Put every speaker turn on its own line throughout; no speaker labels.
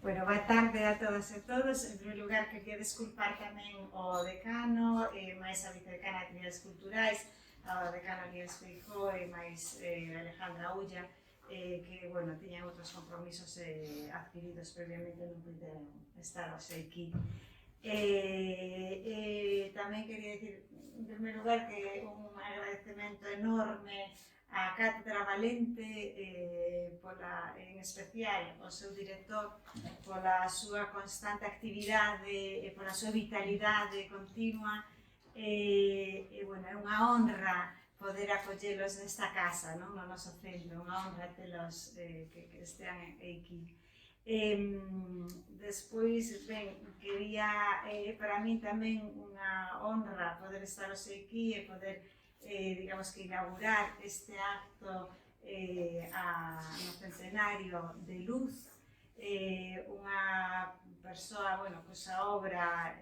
Bueno, boa tarde a todas e todos. En primeiro lugar, quería desculpar tamén o decano e máis a vicedecana de Actividades Culturais, ao decano Nieves Feijó e máis Alejandra Ulla, que, bueno, tiñan outros compromisos adquiridos previamente, non puderon estar hoxe aquí. Tamén quería dicir, en primeiro lugar, que un agradecemento enorme a Cátedra Valente, en especial ao seu director, pola súa constante actividade e pola súa vitalidade continua. Bueno, é unha honra poder acollelos nesta casa, non? No noso centro, unha honra telos que estean aquí. Despois, ben, quería, para min tamén unha honra poder estar hoxe aquí e poder, digamos que inaugurar este acto no centenario de Luz, unha persoa, bueno, cuxa obra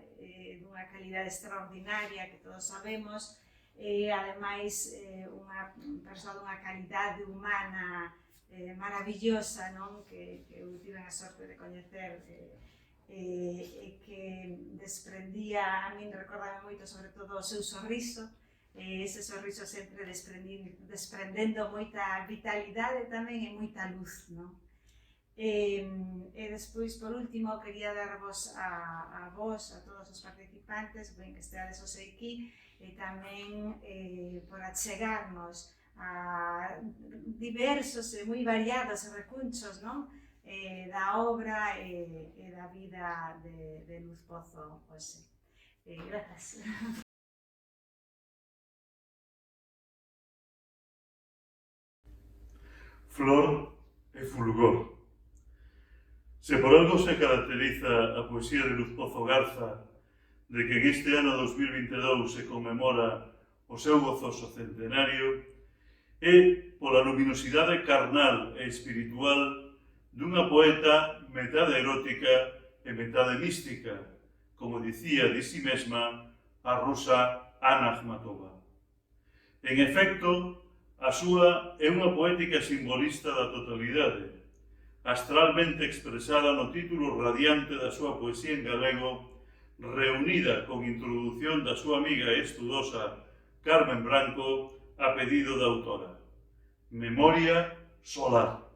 dunha calidade extraordinaria que todos sabemos, ademais unha persoa dunha calidade humana maravillosa, non? Que eu tive a sorte de coñecer e que desprendía, a min recordame moito sobre todo o seu sorriso, ese sorriso sempre desprendendo moita vitalidade tamén e moita luz, non? E despois, por último, quería darvos a vos, a todos os participantes, ben que esteades hoxe aquí, e tamén por achegarnos a diversos e moi variados recunchos, non? Da obra e da vida de Luz Pozo hoxe. Grazas.
Flor e fulgor. Se por algo se caracteriza a poesía de Luz Pozo Garza, de que en este ano 2022 se conmemora o seu gozoso centenario, é pola luminosidade carnal e espiritual dunha poeta metade erótica e metade mística, como dicía de si mesma a rusa Anna Akhmatova. En efecto, a súa é unha poética simbolista da totalidade, astralmente expresada no título radiante da súa poesía en galego, reunida con introdución da súa amiga e estudosa Carmen Branco a pedido da autora. Memoria solar.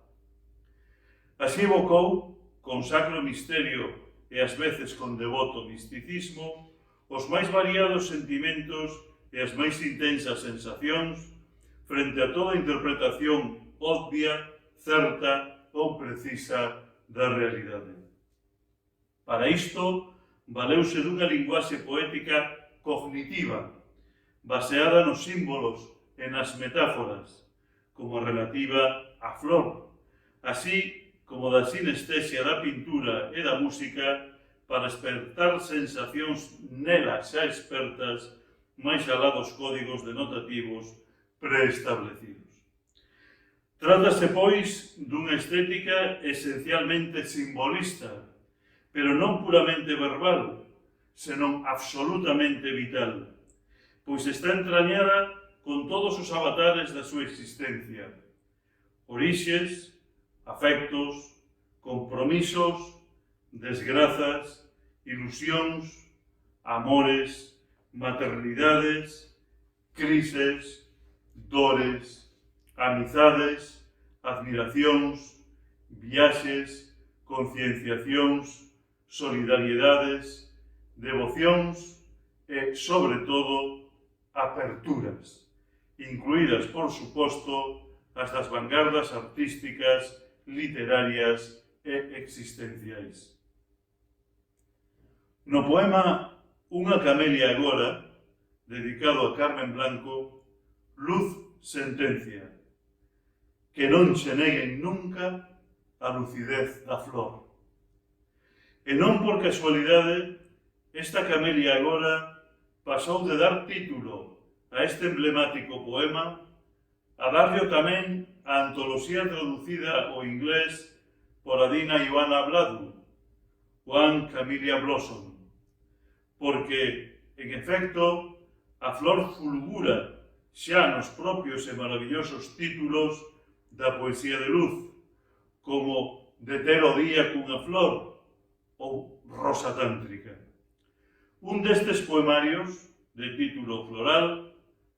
Así evocou, con sacro misterio e ás veces con devoto misticismo, os máis variados sentimentos e as máis intensas sensacións frente a toda interpretación obvia, certa ou precisa da realidade. Para isto, valeuse dunha linguaxe poética cognitiva, baseada nos símbolos e nas metáforas, como a relativa á flor, así como da sinestesia da pintura e da música para despertar sensacións nelas xa expertas máis alá dos códigos denotativos preestablecidos. Trátase, pois, dunha estética esencialmente simbolista, pero non puramente verbal, senón absolutamente vital, pois está entrañada con todos os avatares da súa existencia: orixes, afectos, compromisos, desgrazas, ilusións, amores, maternidades, crises, dores, amizades, admiracións, viaxes, concienciacións, solidariedades, devocións e, sobre todo, aperturas, incluídas, por suposto, as das vanguardas artísticas, literarias e existenciais. No poema Unha camelia agora, dedicado a Carmen Branco, Luz sentencia: que non che neguen nunca a lucidez da flor. E non por casualidade, esta camelia agora pasou de dar título a este emblemático poema a darlle tamén a antoloxía traducida ao inglés por Adina Ioana Bladu, One Camellia Blossom, porque, en efecto, a flor fulgura xa nos propios e maravillosos títulos da poesía de Luz, como de ter o día cunha flor, ou Rosa Tántrica. Un destes poemarios, de título floral,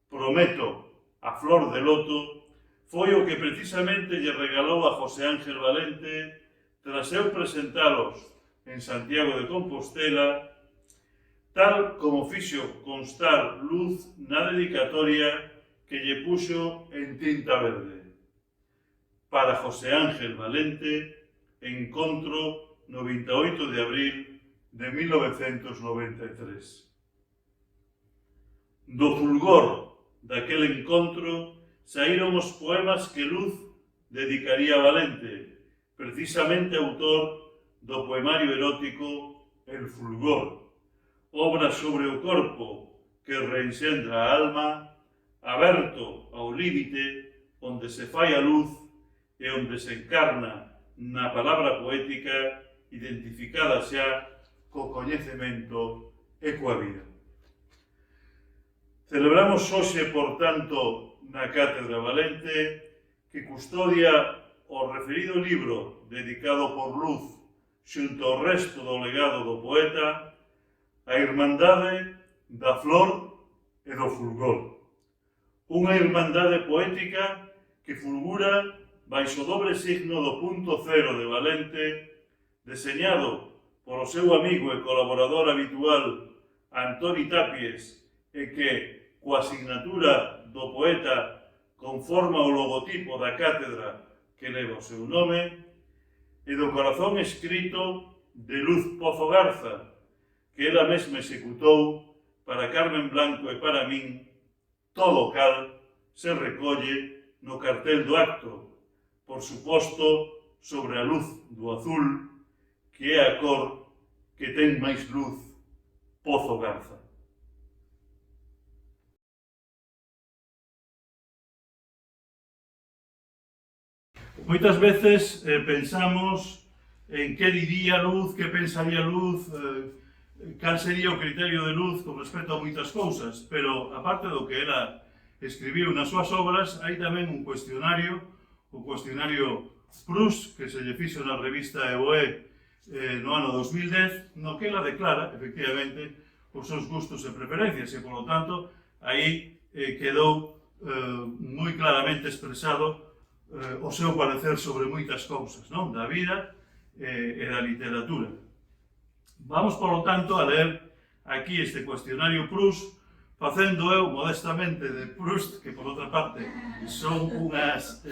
Prometo a flor de loto, foi o que precisamente lle regalou a José Ángel Valente tras eu presentalos en Santiago de Compostela, tal como fixo constar Luz na dedicatoria que lle puxo en tinta verde. Para José Ángel Valente, encontro no 28 de abril de 1993. Do fulgor daquel encontro saíron os poemas que Luz dedicaría a Valente, precisamente autor do poemario erótico El fulgor, obra sobre o corpo que reenxendra a alma, aberto ao límite onde se fai a luz e onde se encarna na palabra poética identificada xa co coñecemento e coa vida. Celebramos hoxe, por tanto, na Cátedra Valente, que custodia o referido libro dedicado por Luz xunto ao resto do legado do poeta, a Irmandade da Flor e do Fulgor. Unha irmandade poética que fulgura baixo o dobre signo do punto cero de Valente, deseñado por o seu amigo e colaborador habitual Antoni Tapies, e que, coa asignatura do poeta, conforma o logotipo da cátedra que leva o seu nome, e do corazón escrito de Luz Pozo Garza, que ela mesma executou para Carmen Blanco e para min, todo o cal se recolle no cartel do acto, por suposto sobre a luz do azul, que é a cor que ten máis luz, Pozo Garza. Moitas veces pensamos en que diría Luz, que pensaría Luz, cal sería o criterio de Luz con respecto a moitas cousas, pero aparte do que ela escribiu nas súas obras, hai tamén un cuestionario, o cuestionario Proust, que se lle fixo na revista Evoe no ano 2010, no que ela declara, efectivamente, os seus gustos e preferencias, e, polo tanto, aí quedou moi claramente expresado o seu parecer sobre moitas cousas, non? Da vida e da literatura. Vamos, polo tanto, a ler aquí este cuestionario Proust, facendo eu modestamente de Proust, que, por outra parte, son unhas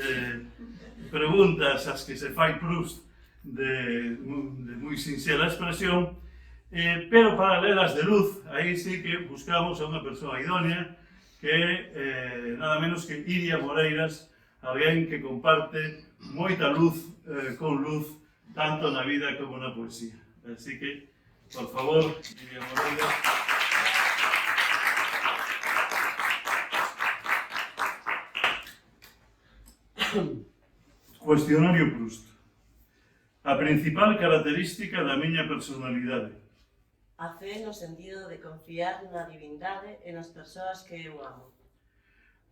preguntas as que se fai Proust de moi sinxela expresión, pero para ler as de Luz, aí sí que buscamos a unha persoa idónea, que é nada menos que Iria Moreiras, alguén que comparte moita luz con Luz, tanto na vida como na poesía. Así que, por favor, Iria Moreiras. Cuestionario Proust. A principal característica da miña personalidade.
A fe no sentido de confiar na divindade e nas persoas que eu amo.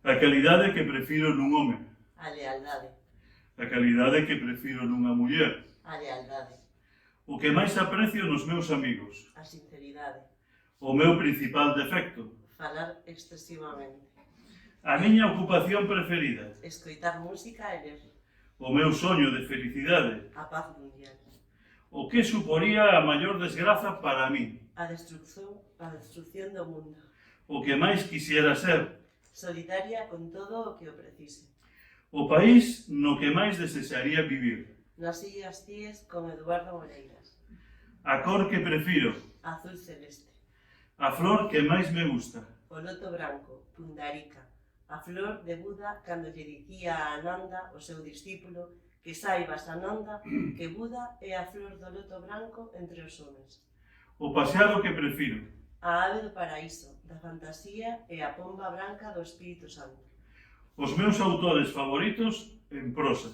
A calidade que prefiro nun home.
A lealdade.
A calidade que prefiro nunha muller.
A lealdade.
O que máis aprecio nos meus amigos.
A sinceridade.
O meu principal defecto.
Falar excesivamente.
A miña ocupación preferida.
Escoitar música e ler.
O meu soño de felicidade.
A paz mundial.
O que suporía a maior desgraza para min.
A destrucción do mundo.
O que máis quisiera ser.
Solidaria con todo o que o precise.
O país no que máis desexaría vivir.
Nas Illas Cíes con Eduardo Moreiras.
A cor que prefiro.
Azul celeste.
A flor que máis me gusta.
O loto branco, Pundarica. A flor de Buda cando lle dicía a Ananda, o seu discípulo, que saibas, Ananda, que Buda é a flor do loto branco entre os homes.
O paseado que prefiro.
A ave do paraíso, da fantasía e a pomba branca do Espírito Santo.
Os meus autores favoritos en prosa.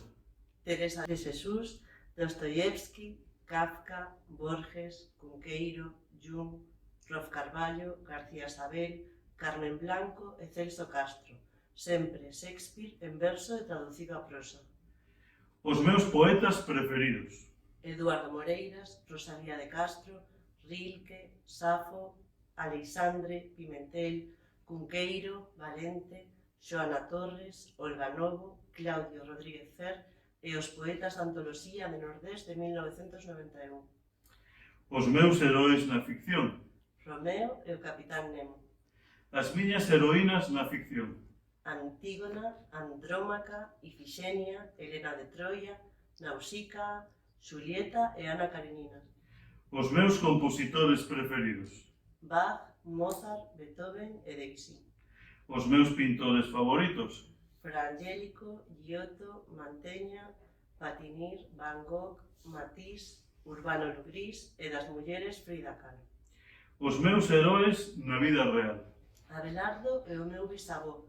Teresa de Jesús, Dostoievski, Kafka, Borges, Cunqueiro, Jung, Rolf Carballo, García Sabel, Carmen Blanco e Celso Castro. Sempre Shakespeare en verso e traducido a prosa.
Os meus poetas preferidos.
Eduardo Moreiras, Rosalía de Castro, Rilke, Safo, Aleixandre, Pimentel, Cunqueiro, Valente, Xoana Torres, Olga Novo, Claudio Rodríguez Fer e os poetas da Antoloxía de Nordés de 1991.
Os meus heróis na ficción.
Romeo e o Capitán Nemo.
As miñas heroínas na ficción.
Antígona, Andrómaca, Ifixenia, Helena de Troia, Nausicaa, Xulieta e Ana Karenina.
Os meus compositores preferidos.
Bach, Mozart, Beethoven e Debussy.
Os meus pintores favoritos.
Fra Angélico, Giotto, Mantegna, Patinir, Van Gogh, Matisse, Urbano Gris e das mulleres Frida Kahlo.
Os meus heróis na vida real.
Abelardo e o meu bisavó,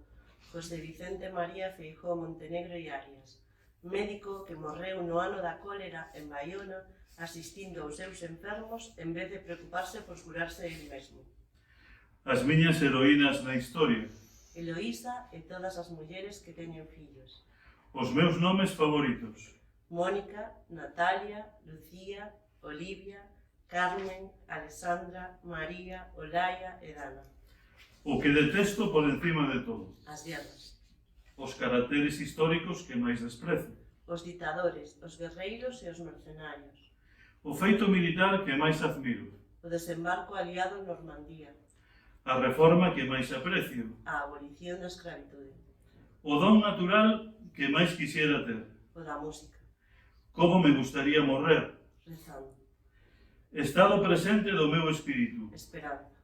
José Vicente María Feijóo Montenegro e Arias, médico que morreu no ano da cólera en Baiona asistindo aos seus enfermos en vez de preocuparse por curarse el mesmo.
As miñas heroínas na historia.
Eloísa e todas as mulleres que teñen fillos.
Os meus nomes favoritos.
Mónica, Natalia, Lucía, Olivia, Carmen, Alessandra, María, Olaya e Dana.
O que detesto por encima de todo.
As guerras.
Os caracteres históricos que máis desprezo.
Os ditadores, os guerreiros e os mercenarios.
O feito militar que máis admiro.
O desembarco aliado en Normandía.
A reforma que máis aprecio.
A abolición da escravitude.
O don natural que máis quixera ter.
O da música.
Como me gustaría morrer.
Rezando.
Estado presente do meu espírito.
Esperanza.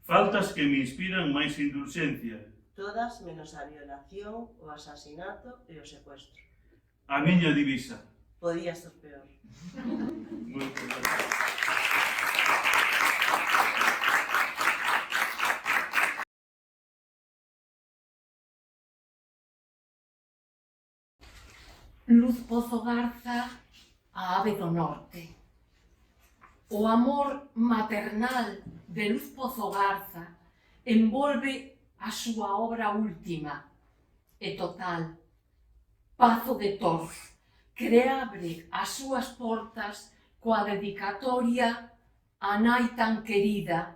Faltas que me inspiran máis indulxencia.
Todas menos a violación, o asasinato e o secuestro.
A miña divisa.
Podía ser peor.
Moi ben.
Luz Pozo Garza, a ave do norte. O amor maternal de Luz Pozo Garza envolve a súa obra última e total, Pazo de Tor, que abre as súas portas coa dedicatoria a nai tan querida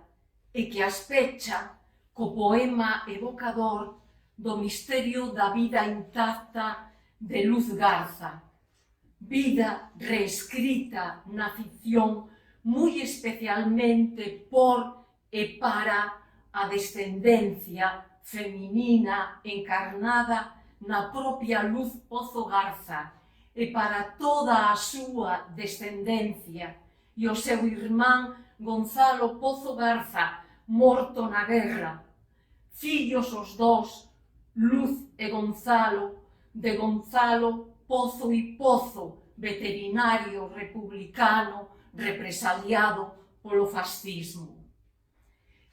e que as pecha co poema evocador do misterio da vida intacta de Luz Garza, vida reescrita na ficción moi especialmente por e para a descendencia feminina encarnada na propia Luz Pozo Garza e para toda a súa descendencia e o seu irmán Gonzalo Pozo Garza, morto na guerra, fillos os dous, Luz e Gonzalo, de Gonzalo Pozo y Pozo, veterinario republicano represaliado polo fascismo.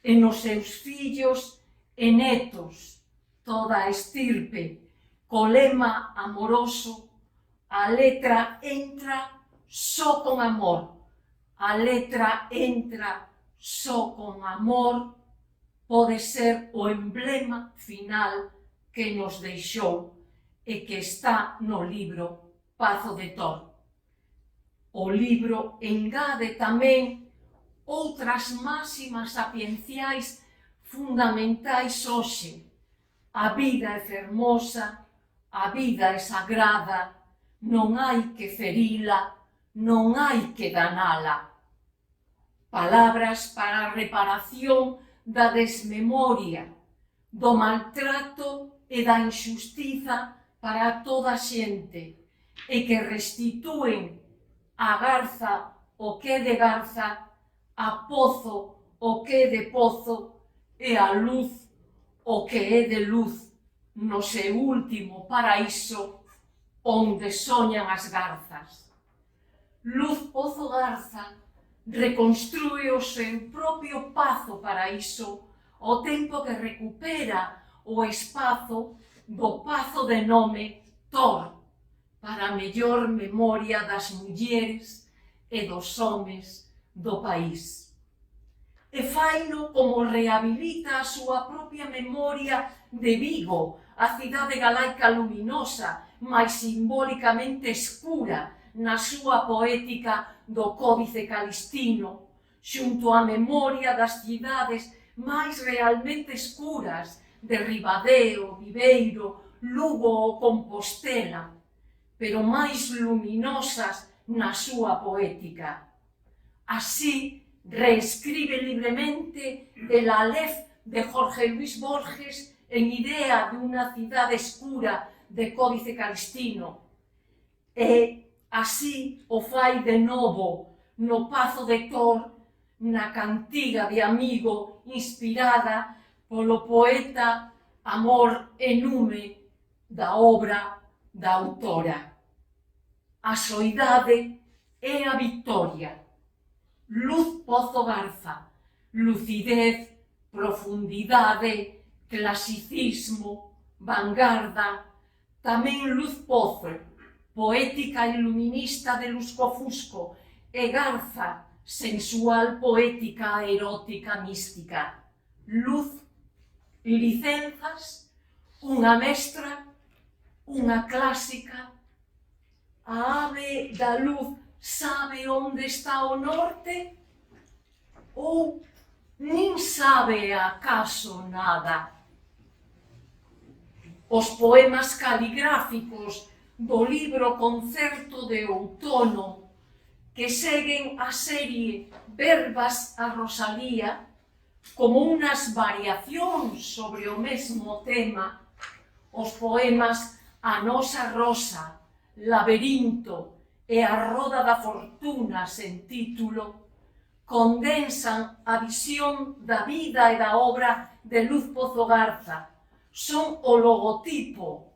E nos seus fillos e netos, toda a estirpe, co lema amoroso, a letra entra só con amor, a letra entra só con amor, pode ser o emblema final que nos deixou e que está no libro Pazo de Tor. O libro engade tamén outras máximas sapienciais fundamentais hoxe. A vida é fermosa, a vida é sagrada, non hai que ferila, non hai que danala. Palabras para a reparación da desmemoria, do maltrato e da injustiza para toda a xente e que restitúen a Garza o que é de Garza, a Pozo o que é de Pozo e a Luz o que é de Luz no seu último paraíso onde soñan as garzas. Luz Pozo Garza reconstrúe o seu propio pazo paraíso ao tempo que recupera o espazo do pazo de nome Tor, para a mellor memoria das mulleres e dos homes do país. E faino como rehabilita a súa propia memoria de Vigo, a cidade galaica luminosa, mais simbólicamente escura, na súa poética do Códice Calistino, xunto á memoria das cidades máis realmente escuras de Ribadeo, Viveiro, Lugo ou Compostela, pero máis luminosas na súa poética. Así, reescribe libremente el Aleph de Jorge Luis Borges en idea de unha cidade escura de Códice Calistino. E así o fai de novo no Pazo de Tor, na cantiga de Amigo inspirada polo poeta Amor e Nume da obra da autora. A soidade é a victoria. Luz Pozo Garza, lucidez, profundidade, clasicismo, vanguarda, tamén Luz Pozo, poética iluminista de lusco-fusco, e Garza, sensual poética erótica mística. Luz, licenzas, unha mestra, unha clásica. A ave da luz sabe onde está o norte? Ou nin sabe acaso nada? Os poemas caligráficos do libro Concerto de Outono, que seguen a serie Verbas a Rosalía, como unas variacións sobre o mesmo tema, os poemas A Nosa Rosa, Laberinto e A Roda da Fortuna sen título, condensan a visión da vida e da obra de Luz Pozo Garza. Son o logotipo,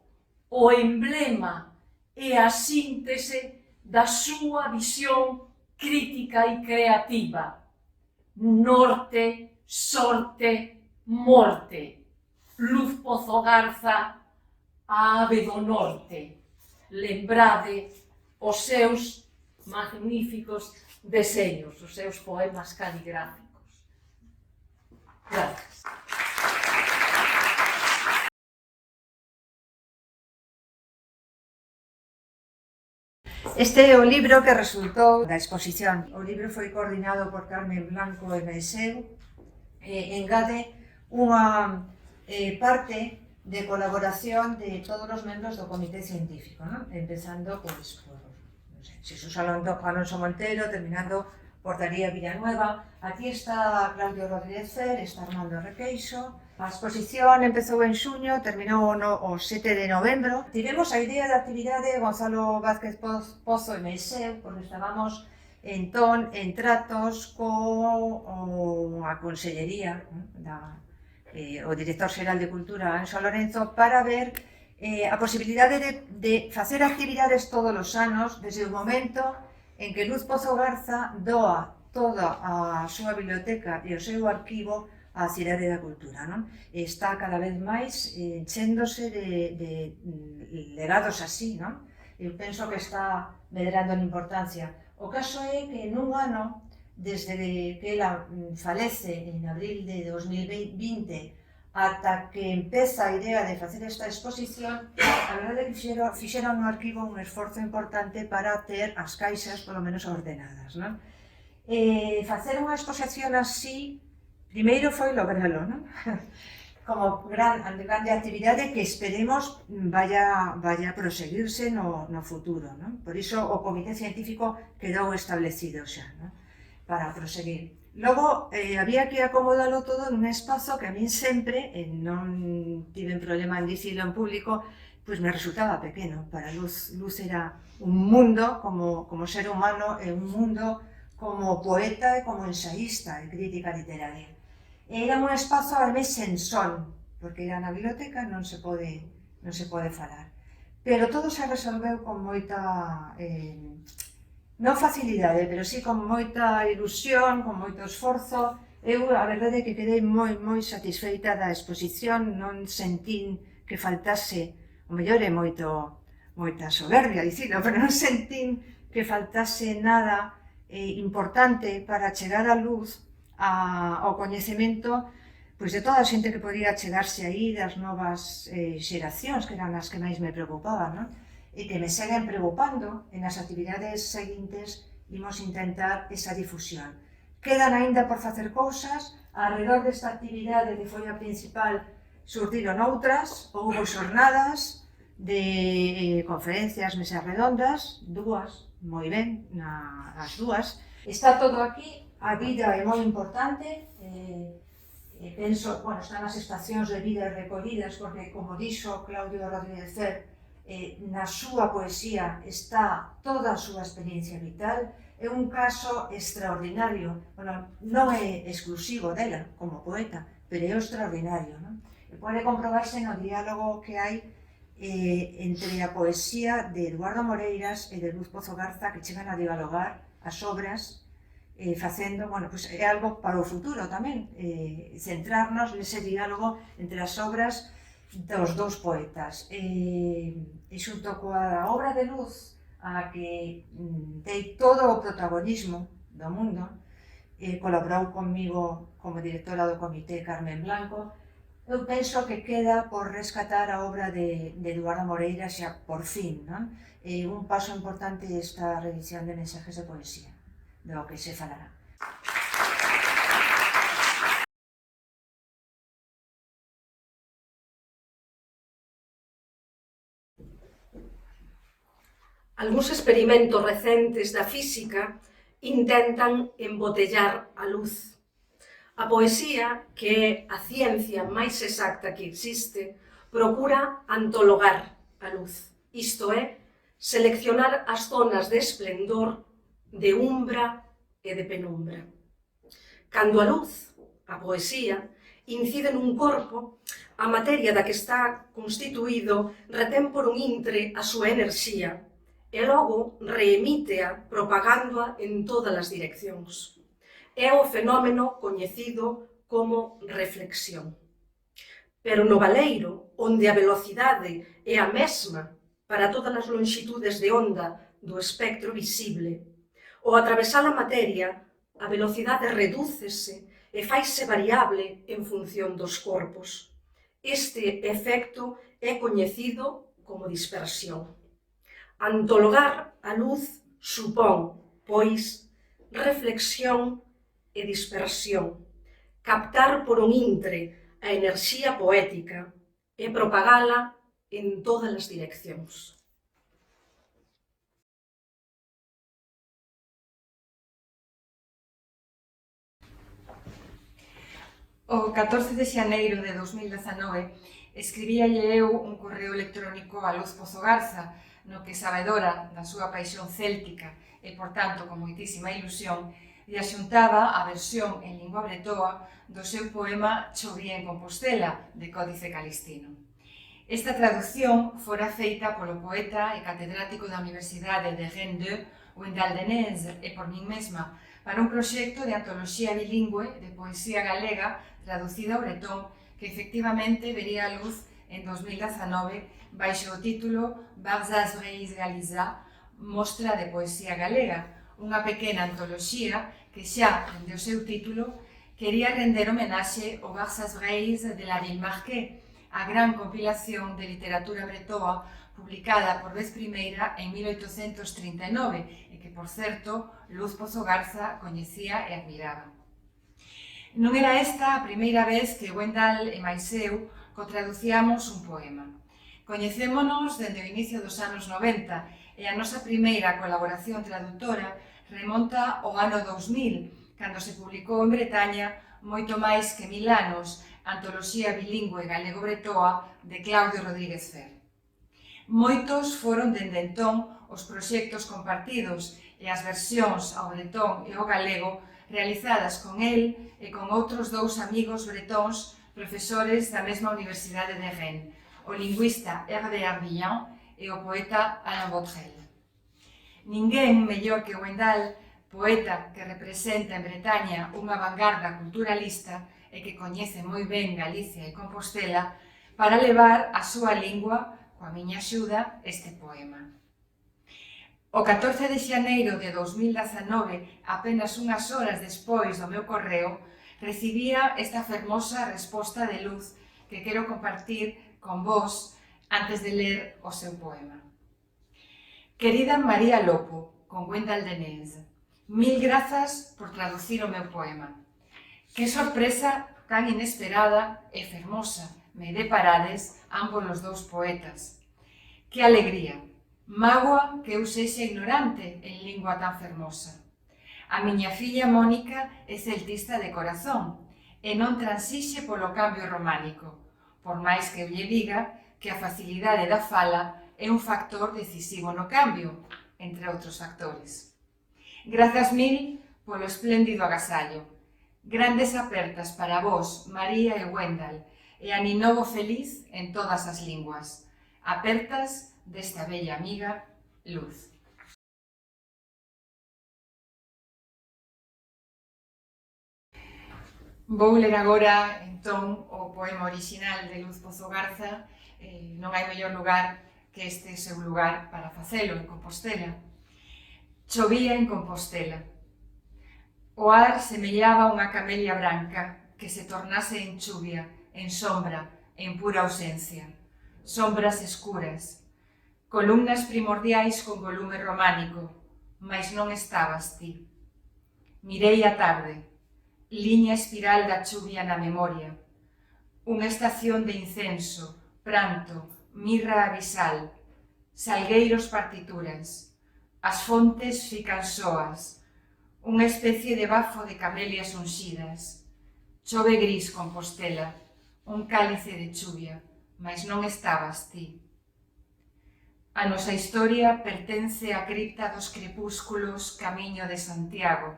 o emblema e a síntese da súa visión crítica e creativa. Norte, sorte, morte. Luz Pozo Garza, a ave do norte. Lembrade os seus magníficos deseños, os seus poemas caligráficos. Gracias.
Este é o libro que resultou da exposición. O libro foi coordinado por Carmen Blanco e Meiseu e engade unha parte de colaboración de todos os membros do comité científico, ¿no? Empezando pois, por Xesús Alonso Montero, terminando por Daría Villanueva. Aquí está Claudio Rodríguez Fer, está Armando Requeixo. A exposición empezou en xuño, terminou o 7 de novembro. Tivemos a idea da actividade Gonzalo Vázquez Pozo e Meiseu, porque estábamos entón en tratos coa Consellería, o director xeral de Cultura, Anxo Lorenzo, para ver a posibilidade de facer actividades todos os anos desde o momento en que Luz Pozo Garza doa toda a súa biblioteca e o seu arquivo á Cidade da Cultura, non? Está cada vez máis enchéndose de legados así, non? Eu penso que está medrando en importancia. O caso é que nun ano, desde que ela falece en abril de 2020 ata que empeza a idea de facer esta exposición, a verdade é que fixeron no arquivo un esforzo importante para ter as caixas polo menos ordenadas, non? Facer unha exposición así, primeiro foi logralo, non? Como grande actividade que esperemos vaya a proseguirse no futuro, non? Por iso o comité científico quedou establecido xa, non? Para proseguir. Logo, había que acomodalo todo nun espazo que a min sempre, non tiven problema en dicilo en público, pois me resultaba pequeno. Para Luz era un mundo como ser humano e un mundo como poeta e como ensaísta e crítica literaria. Era un espazo a veces sen son, porque era na biblioteca, non se pode falar. Pero todo se resolveu con moita, non facilidade, pero sí con moita ilusión, con moito esforzo. Eu, a verdade é que quedei moi satisfeita da exposición, non sentín que faltase, o mellor é moita soberbia dicilo, pero non sentín que faltase nada importante para chegar a luz ao coñecemento pois de toda a xente que podía chegarse aí, das novas xeracións, que eran as que máis me preocupaban, non? e que me seguen preocupando. En as actividades seguintes imos intentar esa difusión. Quedan aínda por facer cousas. Arredor desta actividade de folla principal surtiron outras, houbo xornadas de conferencias, mesas redondas, dúas, moi ben, as dúas. Está todo aquí, a vida é moi importante, penso, bueno, están as estacións de vida recollidas, porque, como dixo Claudio Rodríguez Fer, na súa poesía está toda a súa experiencia vital. É un caso extraordinario, bueno, non é exclusivo dela como poeta, pero é extraordinario, non? E pode comprobarse no diálogo que hai entre a poesía de Eduardo Moreiras e de Luz Pozo Garza, que chegan a dialogar as obras facendo, bueno, pues é algo para o futuro tamén, centrarnos nese diálogo entre as obras dos dous poetas. E xunto coa obra de Luz, a que dei todo o protagonismo do mundo, colaborou comigo como directora do comité Carmen Blanco. Eu penso que queda por rescatar a obra de Eduardo Moreira xa por fin, non? Un paso importante esta revisión de mensajes de poesía, do que se falará.
Algúns experimentos recentes da física intentan embotellar a luz. A poesía, que é a ciencia máis exacta que existe, procura antologar a luz, isto é, seleccionar as zonas de esplendor, de umbra e de penumbra. Cando a luz, a poesía, incide nun corpo, a materia da que está constituído retén por un intre a súa enerxía, e logo reemítea propagándoa en todas as direccións. É o fenómeno coñecido como reflexión. Pero no baleiro, onde a velocidade é a mesma para todas as longitudes de onda do espectro visible, ao atravesar a materia, a velocidade redúcese e faise variable en función dos corpos. Este efecto é coñecido como dispersión. Antologar a luz supón, pois, reflexión e dispersión, captar por un intre a enerxía poética e propagala en todas as direccións.
O 14 de xaneiro de 2019 escribíalle eu un correo electrónico a Luz Pozo Garza, no que, sabedora da súa paixón céltica e, por tanto, con moitísima ilusión, lle axuntaba a versión en lingua bretoa do seu poema Chovía en Compostela, de Códice Calistino. Esta traducción fora feita polo poeta e catedrático da Universidade de Rennes 2, Wendell Denez, e por min mesma, para un proxecto de antoloxía bilingüe de poesía galega traducida ao bretón que efectivamente vería a luz en 2019 baixo o título Barzaz Reis Galiza, Mostra de Poesía Galega, unha pequena antoloxía que xa, dende o seu título, quería render homenaxe ao Barzaz Reis de la Villemarqué, a gran compilación de literatura bretoa publicada por vez primeira en 1839 e que, por certo, Luz Pozo Garza coñecía e admiraba. Non era esta a primeira vez que Wendell e máis eu co-traducíamos un poema. Coñecémonos dende o inicio dos anos 90 e a nosa primeira colaboración traductora remonta ao ano 2000, cando se publicou en Bretaña Moito máis que 1000 anos, antoloxía bilingüe galego-bretoa de Claudio Rodríguez Fer. Moitos foron dende entón os proxectos compartidos e as versións ao bretón e ao galego realizadas con el e con outros dous amigos bretóns profesores da mesma Universidade de Rennes, o lingüista Hervé Arbillon e o poeta Alain Botrel. Ninguén mellor que Wendell, poeta que representa en Bretaña unha vanguarda culturalista e que coñece moi ben Galicia e Compostela, para levar a súa lingua, coa miña axuda, este poema. O 14 de xaneiro de 2019, apenas unhas horas despois do meu correo, recibía esta fermosa resposta de Luz que quero compartir con vos antes de ler o seu poema. Querida María Lopo, con Gwendal Denez, mil grazas por traducir o meu poema. Que sorpresa tan inesperada e fermosa me deparades ambos os dous poetas. Que alegría, mágoa que eu sexa ignorante en lingua tan fermosa. A miña filla Mónica é celtista de corazón e non transixe polo cambio románico, por máis que eu lle diga que a facilidade da fala é un factor decisivo no cambio, entre outros factores. Grazas mil polo espléndido agasallo. Grandes apertas para vos, María e Gwendal, e aninovo feliz en todas as linguas. Apertas desta bella amiga, Luz. Vou ler agora, entón, o poema orixinal de Luz Pozo Garza. Non hai mellor lugar que este seu lugar para facelo, en Compostela. Chovía en Compostela. O ar semellaba unha camelia branca que se tornase en chuvia, en sombra, en pura ausencia. Sombras escuras, columnas primordiais con volume románico, mais non estabas ti. Mirei a tarde, liña espiral da chuvia na memoria, unha estación de incenso, pranto, mirra abisal, salgueiros partituras, as fontes fican soas, unha especie de bafo de camelias unxidas. Chove gris Compostela, un cálice de chuvia, mas non estabas ti. A nosa historia pertence á cripta dos crepúsculos Camiño de Santiago,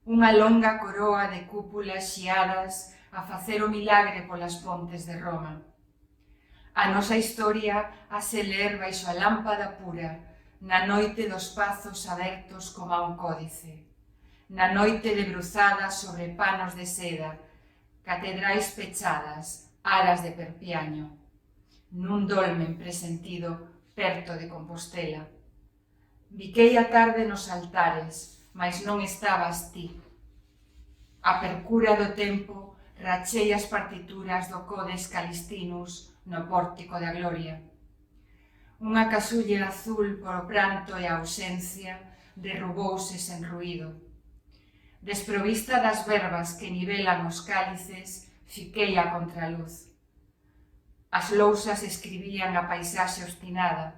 unha longa coroa de cúpulas xiadas a facer o milagre polas pontes de Roma. A nosa historia hase ler baixo a lámpada pura, na noite dos pazos abertos como a un códice, na noite debruzada sobre panos de seda, catedrais pechadas, aras de perpiaño, nun dolmen presentido perto de Compostela. Biquei a tarde nos altares, mais non estabas ti. A percura do tempo rachei as partituras do Codex Calistinus no pórtico da gloria. Unha casulla azul polo pranto e a ausencia derrubouse sen ruído. Desprovista das verbas que nivelan os cálices, fiquei a contraluz. As lousas escribían a paisaxe obstinada.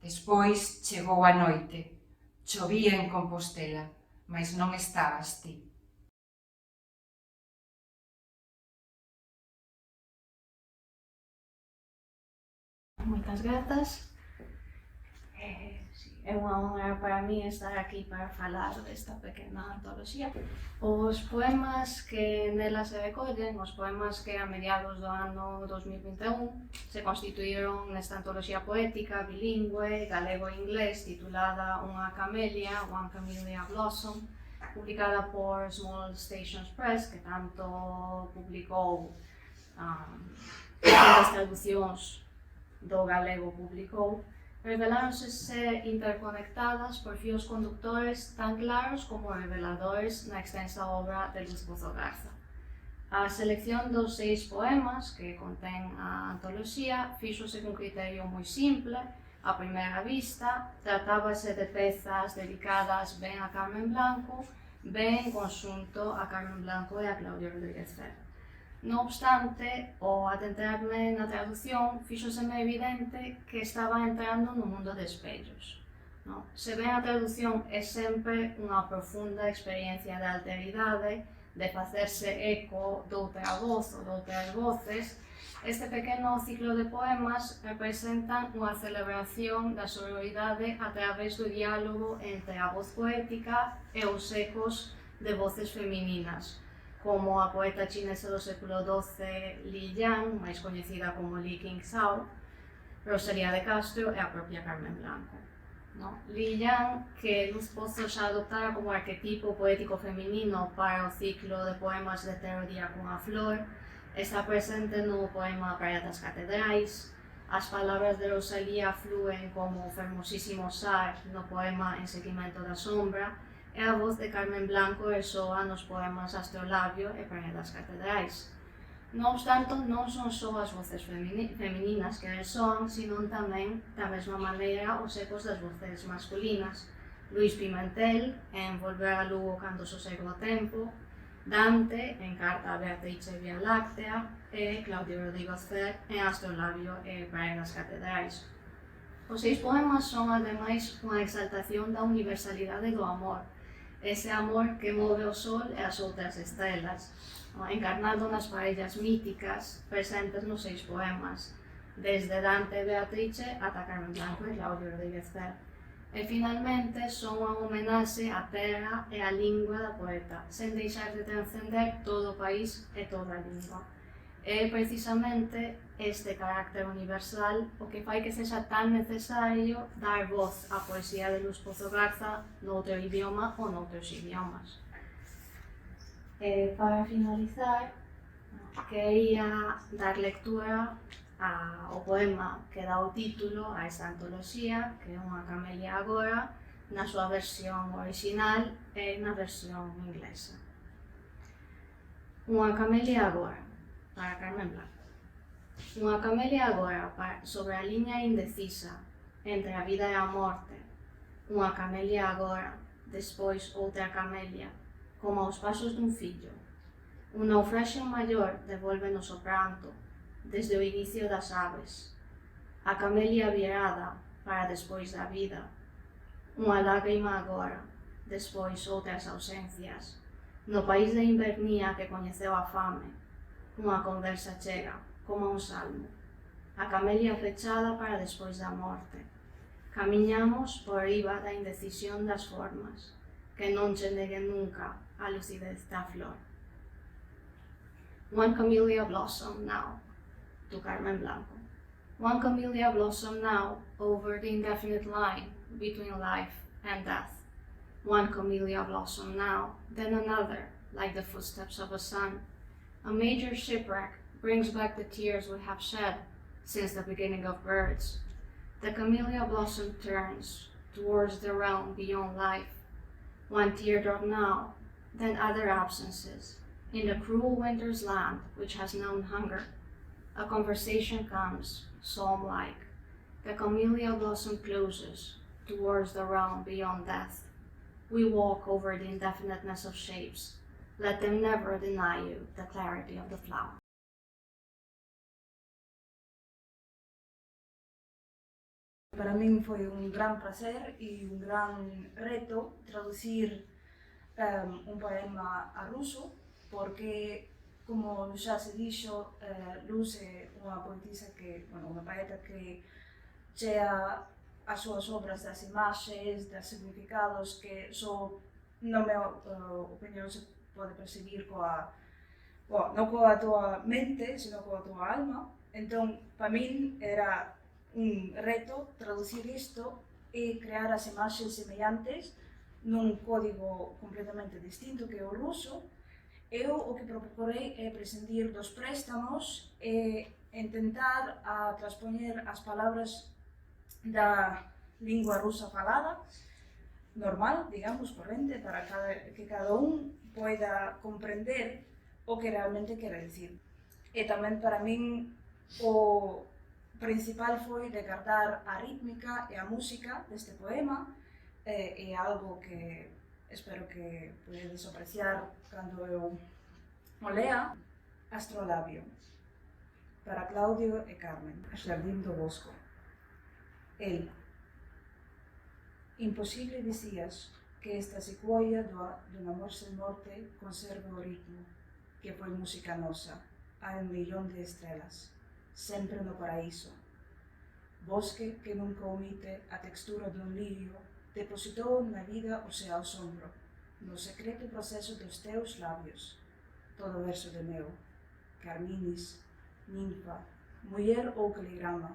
Despois chegou a noite. Chovía en Compostela, mas non estabas ti.
Moitas grazas. É unha honra para mí estar aquí para falar desta pequena antoloxía. Os poemas que nela se recollen, os poemas que a mediados do ano 2021 se constituíron nesta antoloxía poética bilingüe galego e inglés titulada Unha camelia, One Camellia Blossom, publicada por Small Stations Press, que tanto publicou as traducións do galego publicou, revelaronse ser interconectadas por fíos conductores tan claros como reveladores na extensa obra de Luz Pozo Garza. A selección dos 6 poemas que contén a antoloxía fíxose cun criterio moi simple. A primeira vista, tratábase de pezas dedicadas ben a Carmen Blanco, ben en conxunto a Carmen Blanco e a Claudia Rodríguez Ferro. No obstante, ao adentrarme na traducción, fíxoseme evidente que estaba entrando no mundo de espellos. Se ben a tradución é sempre unha profunda experiencia de alteridade, de facerse eco doutra voz ou doutras voces, este pequeno ciclo de poemas representan unha celebración da sororidade a través do diálogo entre a voz poética e os ecos de voces femininas, como a poeta chinesa do século XII Li Yan, máis coñecida como Li Qingzhao, Rosalía de Castro e a propia Carmen Blanco. Li Yan, que Luz Pozo xa adoptara como arquetipo poético feminino para o ciclo de poemas de Ter o día cunha flor, está presente no poema Praia das Catedrais. As palabras de Rosalía flúen como o fermosísimo sar no poema En seguimento da sombra, e a voz de Carmen Blanco resoa nos poemas Astrolabio e Praia das Catedrais. No obstante, non son só as voces femininas que resoan, sino tamén, da mesma maneira, os ecos das voces masculinas. Luís Pimentel, en Volver a Lugo cando sosego o tempo, Dante, en Carta a Beatrice Vía Láctea, e Claudio Rodrigo Cer, en Astrolabio e Praia das Catedrais. Os 6 poemas son, ademais, unha exaltación da universalidade do amor, ese amor que move o sol e as outras estrelas, encarnado nas parellas míticas presentes nos 6 poemas, desde Dante e Beatrice ata Carmen Blanco e Claudio Rodríguez Cer. E finalmente son unha homenaxe á terra e á lingua da poeta, sen deixar de transcender todo o país e toda a lingua. É precisamente este carácter universal o que fai que sexa tan necesario dar voz á poesía de Luz Pozo Garza noutro idioma ou noutros idiomas. Para finalizar, quería dar lectura ao poema que dá o título a esta antoloxía, que é unha Camelia Agora, na súa versión original e na versión inglesa. Unha Camelia Agora, para Carmen Blanco. Unha camelia agora sobre a liña indecisa entre a vida e a morte. Unha camelia agora, despois outra camelia, como aos pasos dun fillo. Un naufraxio maior devolve-nos o pranto, desde o inicio das aves. A camelia virada para despois da vida. Unha lágrima agora, despois outras ausencias. No país de invernía que coñeceu a fame, unha conversa chega, como un salmo. A camelia fechada para despois da morte. Camiñamos por riba da indecisión das formas, que non che neguen nunca a lucidez da flor. One camellia blossom now, to Carmen Blanco. One camellia blossom now over the indefinite line between life and death. One camellia blossom now, then another, like the footsteps of a son. A major shipwreck brings back the tears we have shed since the beginning of birds. The camellia blossom turns towards the realm beyond life. One teardrop now, then other absences. In the cruel winter's land which has known hunger, a conversation comes, psalm-like. The camellia blossom closes towards the realm beyond death. We walk over the indefiniteness of shapes. Let them never deny you the clarity of the flower.
Para min foi un gran placer e un gran reto traducir un poema a ruso, porque, como xa se dixo, Luz é unha poetisa que, unha poeta que chea as súas obras das imaxes, dos significados que só, na minha opinión, se pode percibir non coa tua mente, sino coa tua alma. Entón, para min era un reto traducir isto e crear as imaxes semellantes nun código completamente distinto que é o ruso. Eu o que procurei é prescindir dos préstamos e intentar transpoñer as palabras da lingua rusa falada, normal, digamos, corrente, para que cada un poida comprender o que realmente quere dicir. E tamén para min o principal foi descartar a rítmica e a música deste poema, é algo que espero que podedes apreciar cando eu o lea. Astrolabio, para Claudio e Carmen, Xardín do Bosco. El. Imposible dicías que esta secuoia dun amor sen morte conserve o ritmo, que foi música nosa, hai 1.000.000 de estrelas, sempre no paraíso. Bosque que nunca omite a textura dun lirio, depositou na vida o seu asombro, no secreto proceso dos teus labios. Todo verso de meu, carminis, ninfa, muller ou caligrama,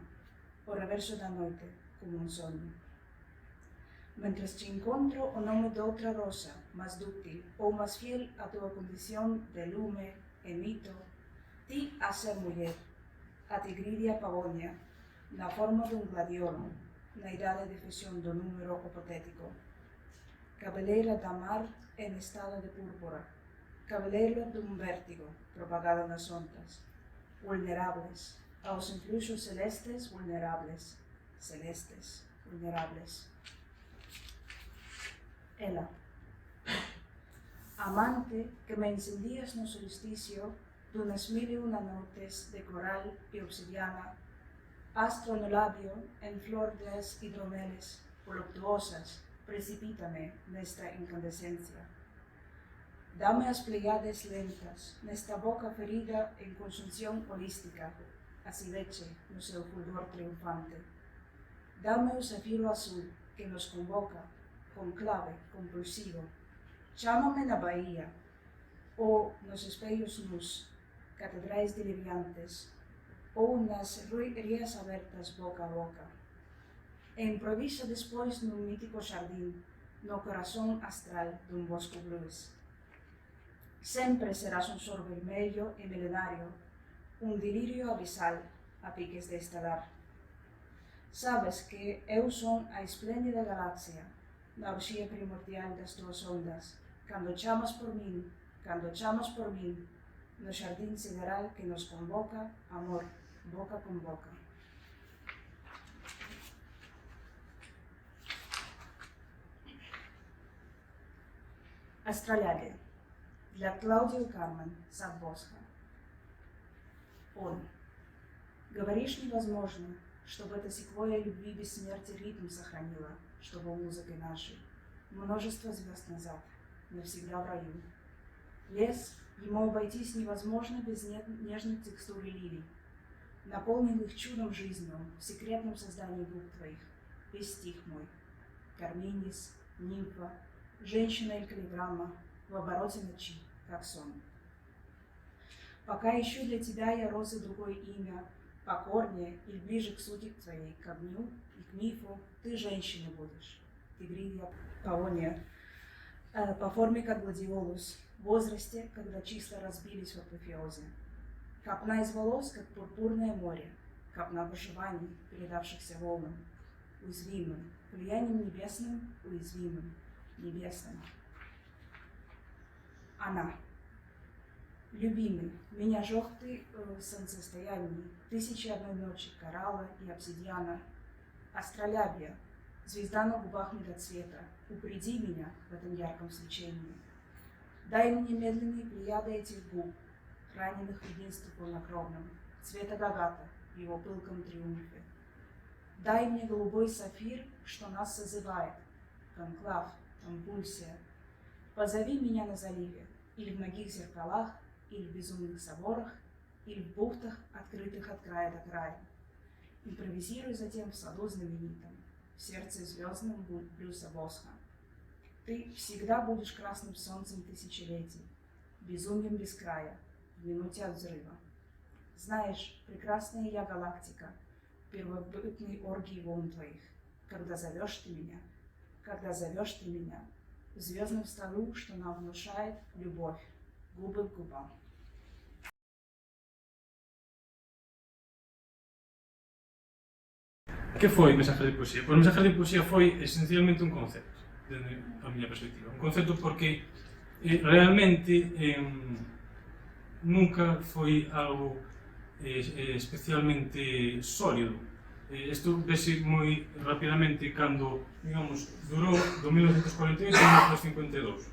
o reverso da noite, como un soño. Mentres te encontro o nome de outra rosa, máis dúctil ou máis fiel a tua condición de lume e mito, ti a ser muller, a tigridia pavonia, na forma dun gladiolo, na idade de fusión do número hipotético. Cabeleira da mar en estado de púrpura, cabeleiro dun vértigo propagado nas ondas, vulnerables aos influxos celestes, vulnerables, celestes, vulnerables. Ela, amante que me encendías no solsticio dunas 1001 noites de coral e obsidiana, astro no labio en flor das hidromeles voluptuosas, precipítame nesta incandescencia. Dame as plegades lentas, nesta boca ferida en consunción holística, acideche no seu fulgor triunfante. Dame o zafiro azul que nos convoca, conclave, compulsivo. Chámame na bahía, ou nos espellos nus, catedrais delirantes, ou nas ruínas abertas boca a boca. E improvisa despois nun mítico xardín, no corazón astral dun bosco blues. Sempre serás un sol vermello e milenario, un delirio abisal a piques de estalar. Sabes que eu son a espléndida galaxia, na orxía primordial das tuas ondas, cando chamas por min, no xardín sideral que nos convoca, amor, boca con boca. Астролябия. Для Клаудио Кармен Садбосха. Он. Говоришь, невозможно, чтобы эта секвойя любви без смерти ритм сохранила, чтобы у музыки нашей множество звезд назад, навсегда в раю. Лес, ему обойтись невозможно без нежных текстур и лилий, наполнен их чудом жизнью, в секретном создании губ твоих, весь стих мой. Карминис, нимфа, женщина или каллиграмма, в обороте ночи, как сон. Пока ищу для тебя я розы другое имя, покорнее или ближе к сути твоей, к огню и к мифу, ты женщиной будешь. Тигрия, паония, по форме как гладиолус, в возрасте, когда числа разбились в апофеозе. Копна из волос, как пурпурное море, копна выживаний, передавшихся волнам, уязвимым, влиянием небесным, уязвимым, небесным. Она. Любимый, меня жёг ты в солнцестоянии, 1001 ночи коралла и обсидиана, астролябия, звезда на губах медоцвета, упреди меня в этом ярком свечении. Дай мне медленные плеяды этих губ, раненых единством полнокровным, цвета Гагата в его пылком триумфе. Дай мне голубой сафир, что нас созывает, конклав, компульсия. Позови меня на заливе, или в многих зеркалах, или в безумных соборах, или в бухтах, открытых от края до края. Импровизируй затем в саду знаменитом, в сердце звездном блюса Босха. Ты всегда будешь красным солнцем тысячелетий, безумием без края, в минуте от взрыва. Знаешь, прекрасная я галактика, первобытной оргии волн твоих, когда зовешь ты меня, в звездном столу, что нам внушает любовь, губы к губам.
Que foi Mensaje de Poesía? Pois Mensaje de Poesía foi esencialmente un concepto, dende a miña perspectiva. Un concepto porque realmente nunca foi algo especialmente sólido. Isto vese moi rapidamente cando, digamos, durou do 1948 ao 1952.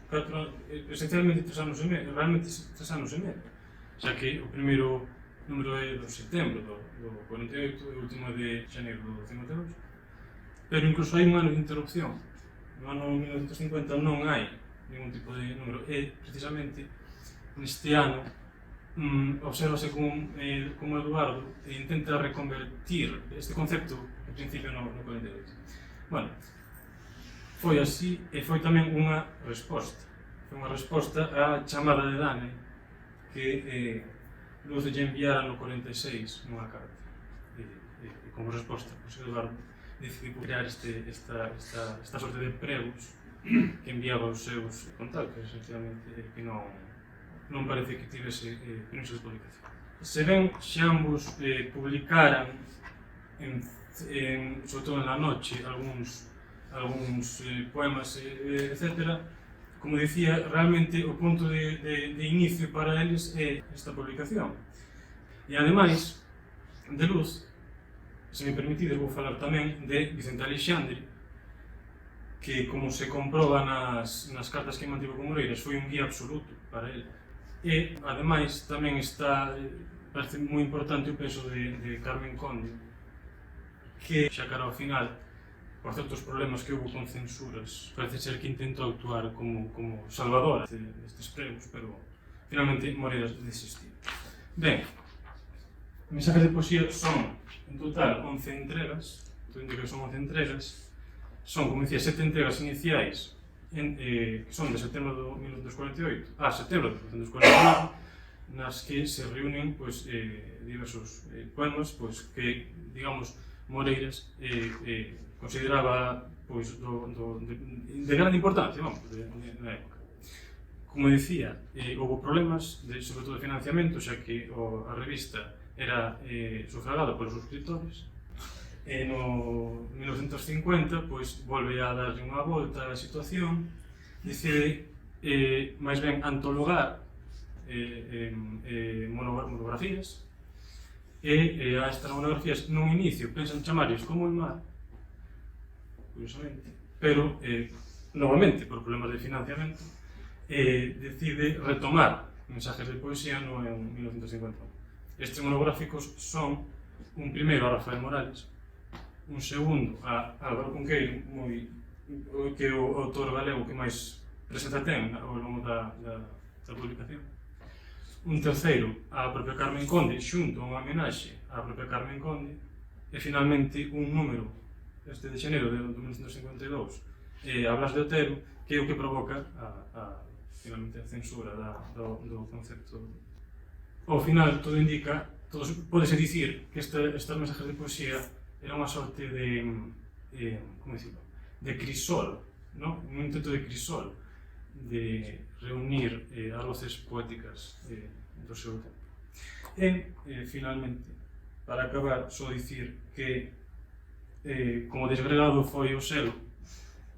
Esencialmente 3 anos e medio, realmente 3 anos e medio. Xa que o primeiro número é do setembro do 48 e o último é de xaneiro do 52. Pero incluso hai un ano de interrupción. No ano 1950 non hai ningún tipo de número. E, precisamente, neste ano, obsérvase como Eduardo intenta reconvertir este concepto, en principio, no 48. Bueno, foi así e foi tamén unha resposta. Foi unha resposta á chamada de Dane que Luz lle enviara no 46 nunha carta. E como resposta, pois Eduardo decidiu crear esta sorte de pregos que enviaba aos seus contactos, esencialmente, que non parece que tivese permiso de publicación. Se ben, xe ambos publicaran, sobre todo en la noche, algúns poemas, etc., como dicía, realmente o punto de inicio para eles é esta publicación. E ademais, de Luz, se me permitides, vou falar tamén de Vicente Alexandre, que, como se comproba nas cartas que mantivo con Moreiras, foi un guía absoluto para ele. E, ademais, tamén está, parece moi importante o peso de Carmen Conde, que xa cara ao final, por certos problemas que houve con censuras, parece ser que intentou actuar como salvadora destes pregos, pero finalmente Moreiras desistiu. Ben, mensajes de poesía son, en total, 11 entregas, todo indica que son 11 entregas, son, como dicía, 7 entregas iniciais, que son de setembro de 1948 a setembro de 1949, nas que se reúnen diversos poemas que, digamos, Moreiras consideraba de grande importancia, na época. Como dicía, houve problemas, sobre todo de financiamento, xa que a revista era sufragada polos subscriptores. No 1950, volve a darlle unha volta á situación, decide máis ben antologar monografías, e a estas monografías nun inicio pensan chamarles como el mar, curiosamente, pero novamente por problemas de financiamento decide retomar mensajes de poesía no 1951. Estes monográficos son un primeiro a Rafael Morales, un segundo a Álvaro Cunqueiro, que é o autor galego que máis presenza ten ao longo da publicación. Un terceiro a propia Carmen Conde, xunto a unha homenaxe á propia Carmen Conde, e finalmente un número, este de xaneiro de 1952, a Blas de Otero, que é o que provoca finalmente a censura do concepto. Ao final, todo indica, pódese dicir que estes mensajes de poesía era unha sorte de crisol, un intento de crisol, de reunir as voces poéticas do seu tempo. E, finalmente, para acabar, só dicir que, como desgregado foi o selo,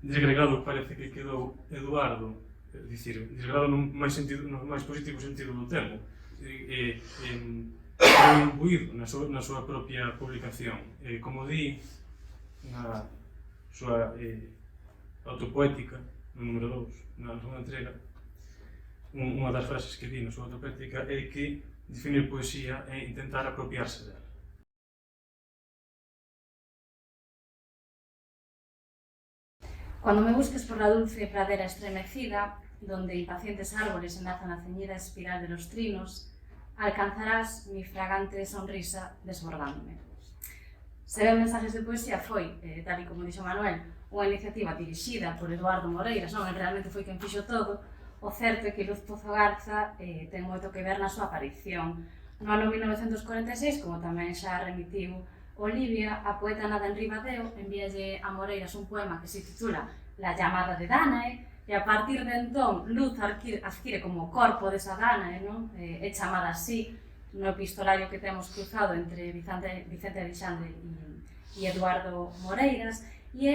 desgregado parece que quedou Eduardo, dicir, desgregado no máis positivo sentido do termo, foi imbuído na súa propia publicación. Como di na súa autopoética, no número 2, na segunda entrega, unha das frases que di na súa autopoética é que definir poesía é intentar apropiarse dela.
Cuando me busques por la dulce pradera estremecida, donde impacientes árboles enlazan la ceñida espiral de los trinos, alcanzarás mi fragante sonrisa desbordándome. Se ven mensajes de poesía foi, tal e como dixo Manuel, unha iniciativa dirixida por Eduardo Moreiras, realmente foi quen fixo todo. O certo é que Luz Pozo Garza ten moito que ver na súa aparición. No ano 1946, como tamén xa remitiu Olivia, a poeta Nada en Ribadeo envíalle a Moreiras un poema que se titula La llamada de Dánae, e a partir de entón Luz adquire como corpo desa Dánae, é chamada así no epistolario que temos cruzado entre Vicente Alexandre e Eduardo Moreiras, e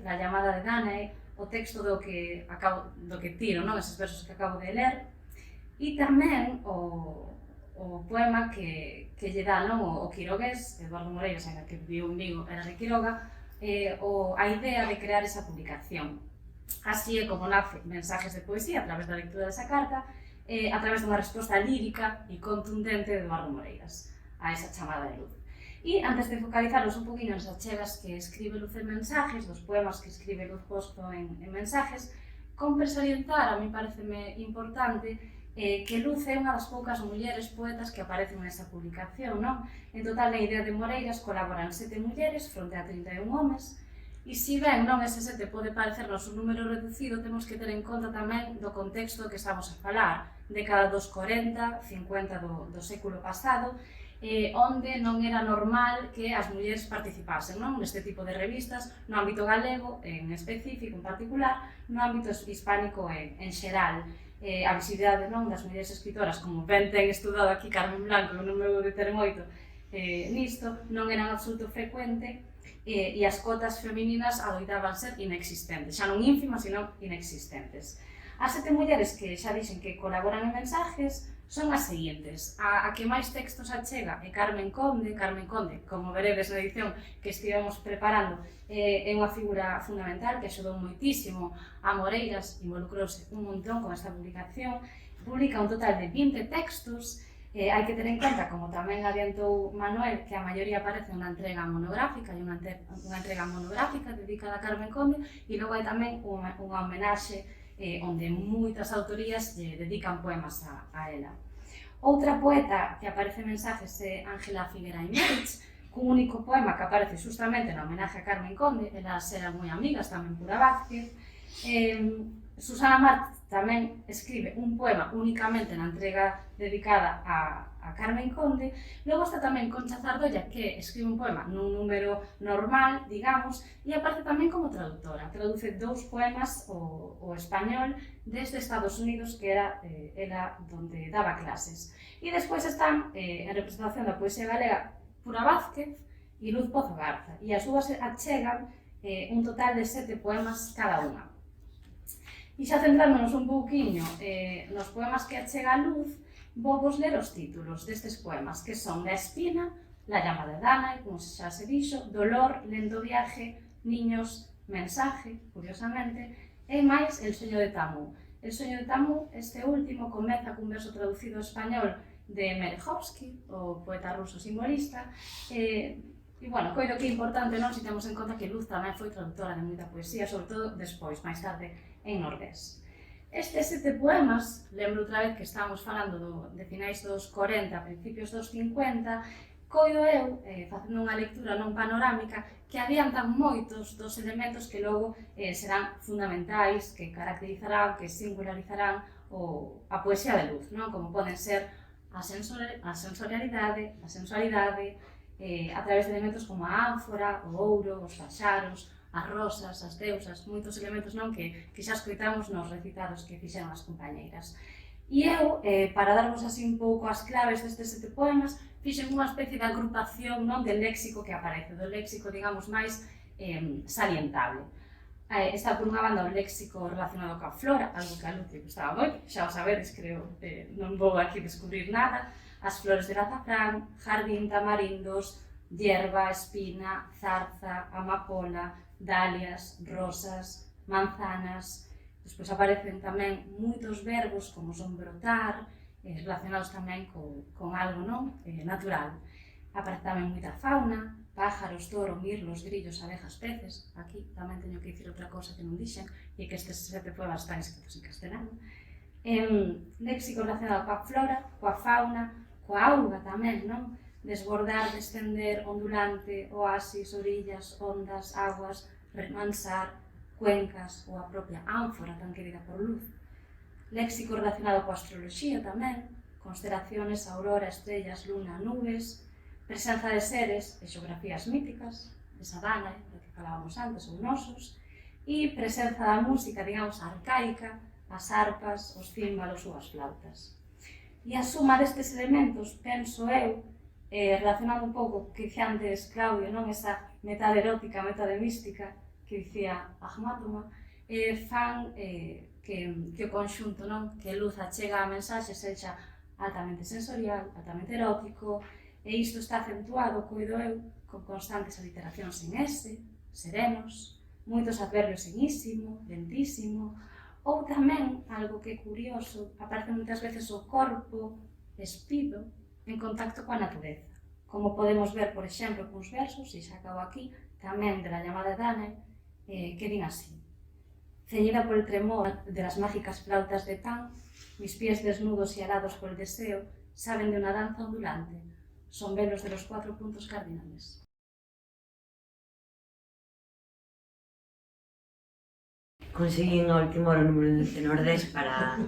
La llamada de Dánae, o texto do que tiro, eses versos que acabo de ler, e tamén o poema que lle dá o quirogués, Eduardo Moreiras, que viviu en Vigo, era de Quiroga, a idea de crear esa publicación. Así é como nace Mensajes de poesía a través da lectura desa carta, a través dunha resposta lírica e contundente de Eduardo Moreiras a esa chamada de Luz. E antes de focalizarnos un poquinho nas achegas que escribe Luz en Mensajes, dos poemas que escribe Luz Pozo en Mensajes, compre salientar, a mí pareceme importante, que Luz é unha das poucas mulleres poetas que aparecen nesta publicación, En total, na idea de Moreiras colaboran 7 mulleres fronte a 31 homes, e se ben ese 7 pode parecernos un número reducido, temos que ter en conta tamén do contexto que estamos a falar, década dos 40, 50 do século pasado, onde non era normal que as mulleres participasen neste tipo de revistas, no ámbito galego en específico, en particular, no ámbito hispánico en xeral. A visibilidade das mulleres escritoras, como ben ten estudado aquí Carmen Blanco, non me vou deter moito nisto, non era en absoluto frecuente, e as cotas femininas adoitaban ser inexistentes, xa non ínfimas, sino inexistentes. As 7 mulleres que xa dixen que colaboran en mensajes son as seguintes. A que máis textos achega é Carmen Conde. Carmen Conde, como veredes na edición que estivemos preparando, é unha figura fundamental que axudou moitísimo a Moreiras, involucrouse un montón con esta publicación. Publica un total de 20 textos. Hai que ter en conta, como tamén adiantou Manuel, que a maioría aparece unha entrega monográfica, e unha entrega monográfica dedicada a Carmen Conde, e logo hai tamén unha homenaxe onde moitas autorías lle dedican poemas a ela. Outra poeta que aparece en mensajes é Ángela Figuera Imérich, cun único poema que aparece justamente na homenaje a Carmen Conde, elas eran moi amigas, tamén Pura Vázquez. Susana Mart tamén escribe un poema únicamente na entrega dedicada a Carmen Conde. Logo está tamén Concha Zardolla, que escribe un poema nun número normal, digamos, e aparte tamén como traductora. Traduce 2 poemas ao español desde Estados Unidos, que era ela donde daba clases. E despois están, en representación da poesía galega, Pura Vázquez e Luz Pozo Garza, e as dúas achegan un total de 7 poemas cada unha. E xa centrándonos un pouquiño nos poemas que achega a Luz, vou vos ler os títulos destes poemas, que son La Espina, La llama de Danae, como xa se dixo, Dolor, Lento Viaje, Niños, Mensaje, curiosamente, e máis El Sueño de Tamú. El Sueño de Tamú, este último, comeza cun verso traducido ao español de Merejkovsky, o poeta ruso simbolista, e, bueno, coido que é importante, non, se temos en conta que Luz tamén foi traductora de moita poesía, sobre todo despois, máis tarde, en Nordés. Estes 7 poemas, lembro outra vez que estamos falando de finais dos 40, principios dos 50, coido eu, facendo unha lectura non panorámica, que adiantan moitos dos elementos que logo serán fundamentais, que caracterizarán, que singularizarán a poesía de Luz, non? Como poden ser a sensorialidade, a sensualidade, a través de elementos como a ánfora, o ouro, os paxaros, as rosas, as deusas, moitos elementos non que xa escoitamos nos recitados que fixeron as compañeiras. E eu, para darvos así un pouco as claves destes 7 poemas, fixen unha especie de agrupación non del léxico que aparece, do léxico, digamos, máis salientable. Está por unha banda o léxico relacionado coa flora, algo que a Luz lle gustaba moito, xa o sabedes, creo, non vou aquí descubrir nada, as flores del azafrán, jardín, tamarindos, hierba, espina, zarza, amapola, dalias, rosas, manzanas. Despois aparecen tamén moitos verbos como son brotar, relacionados tamén con algo non natural. Aparece tamén moita fauna, pájaros, toro, mirlos, grillos, abejas, peces. Aquí tamén teño que dicir outra cousa que non dixen, e que estes 7 poemas están escritos en castelano. Léxico relacionado coa flora, coa fauna, coa auga tamén, non? Desbordar, descender, ondulante, oasis, orillas, ondas, aguas, remansar, cuencas ou a propia ánfora tan querida por Luz. Léxico relacionado coa astroloxía tamén, constelaciones, aurora, estrellas, luna, nubes, presenza de seres e xeografías míticas, esa Danae, da que falábamos antes, ou nosos, e presenza da música, digamos, arcaica, as arpas, os címbalos ou as flautas. E a suma destes elementos, penso eu, relacionando un pouco que dicía antes Claudio, non? Esa metade erótica, metade mística que dicía Ahmatova, fan que o conxunto, non? Que Luz achega a mensaxe sexa altamente sensorial, altamente erótico, e isto está acentuado, coido eu, con constantes aliteracións en S, serenos, moitos adverbios en ísimo, lentísimo, ou tamén, algo que é curioso, aparece moitas veces o corpo espido en contacto coa natureza, como podemos ver, por exemplo, cuns versos, e xa acabo aquí, tamén de La llama de Danae, que din así: ceñida por el tremor de las mágicas flautas de Pan, mis pies desnudos y alados por el deseo saben de una danza ondulante, son velos de los 4 puntos cardinales.
Conseguín ao último hora o número de Nordés para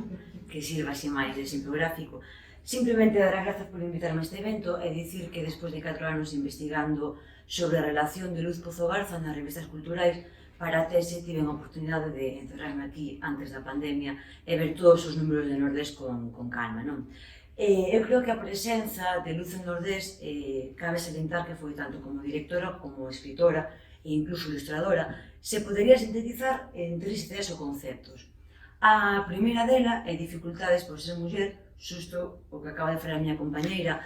que sirva así máis de simplegráfico. Simplemente dar as grazas por invitarme a este evento e dicir que despois de 4 anos investigando sobre a relación de Luz Pozo Garza nas revistas culturais, para a tese tiven a oportunidade de encerrarme aquí antes da pandemia e ver todos os números de Nordés con calma, non? Eu creo que a presenza de Luz en Nordés cabe salientar que foi tanto como directora como escritora e incluso ilustradora, se podería sintetizar en 3 ideas ou conceptos. A primeira dela é dificultades por ser muller, xusto o que acaba de falar a miña compañeira,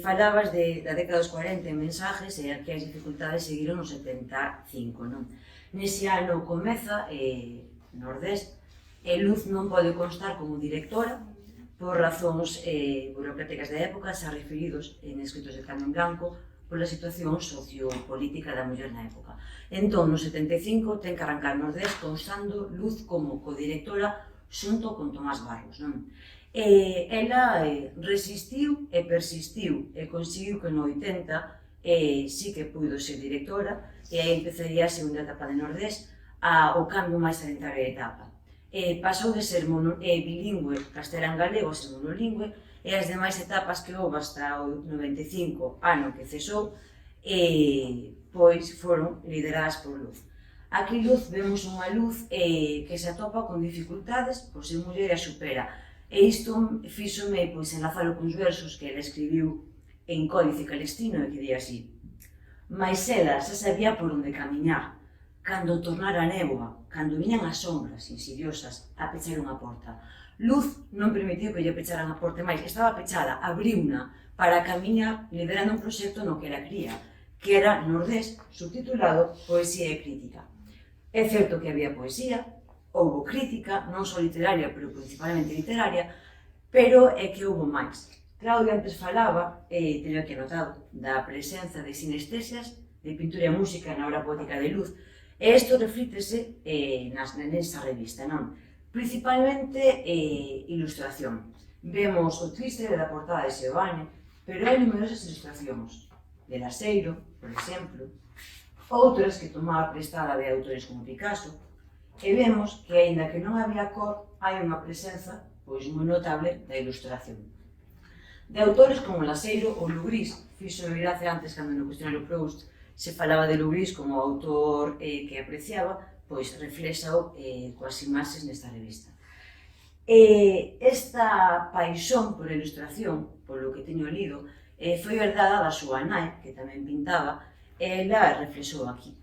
falabas da década dos 40 en mensajes e que as dificultades seguiron no 75, non? Nese ano comeza Nordés, e Luz non pode constar como directora por razóns burocráticas da época, xa referidos en escritos de Carmen Blanco, pola situación sociopolítica da muller na época. Entón, no 75, ten que arrancar Nordés constando Luz como codirectora xunto con Tomás Barros, non? Ela resistiu e persistiu e conseguiu que no 80 sí que puido ser directora e aí empezaría a segunda etapa de Nordés, o cambio máis sanitario de etapa. Pasou de ser bilingüe castelán-galego a ser monolingüe e as demais etapas que houve hasta o 95, ano que cesou, pois foron lideradas por Luz. Aquí Luz vemos unha Luz que se atopa con dificultades por ser muller e a supera. E isto fíxome enlazalo cuns versos que ela escribiu en Códice Calestino e que di así: mais ela xa sabía por onde camiñar, cando tornara a néboa, cando viñan as sombras insidiosas a pechar unha porta. Luz non permitiu que lle pecharan a porta máis, estaba pechada, abriuna para camiñar liderando un proxecto no que ela cría, que era Nordés, subtitulado Poesía e Crítica. É certo que había poesía, houbo crítica, non só literaria, pero principalmente literaria, pero é que houbo máis. Claudia antes falaba, teño aquí anotado, da presenza de sinestesias, de pintura e música na obra poética de Luz, e isto reflítese nesa revista, non? Principalmente ilustración. Vemos o tríster da portada de Seoane, pero hai numerosas ilustracións, de Laseiro, por exemplo, outras que tomaba prestada de autores como Picasso, e vemos que, aínda que non había cor, hai unha presenza pois moi notable da ilustración. De autores como Laseiro ou Lugrís, fixo gracia antes cando no cuestionario Proust se falaba de Lugrís como autor que apreciaba, pois reflexao coas imaxes nesta revista. Esta paixón por a ilustración, polo que teño lido, foi herdada da súa nai, que tamén pintaba, e ela reflexou aquí.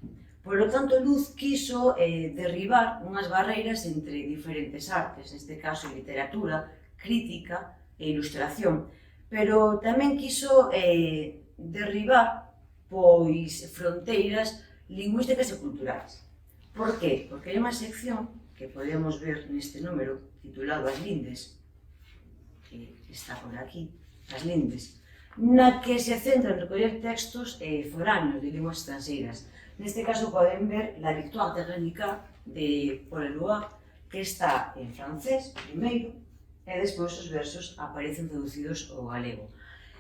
Por lo tanto, Luz quiso derribar unhas barreiras entre diferentes artes, neste caso literatura, crítica e ilustración, pero tamén quiso derribar pois fronteiras lingüísticas e culturais. Por qué? Porque hai unha sección que podemos ver neste número titulado As Lindes, que está por aquí, As Lindes, na que se centra en recoller textos foráneos de linguas estranxeiras. Neste caso poden ver La Victoire de Guernica de Paul Eluard, que está en francés primeiro, e despois os versos aparecen traducidos ao galego.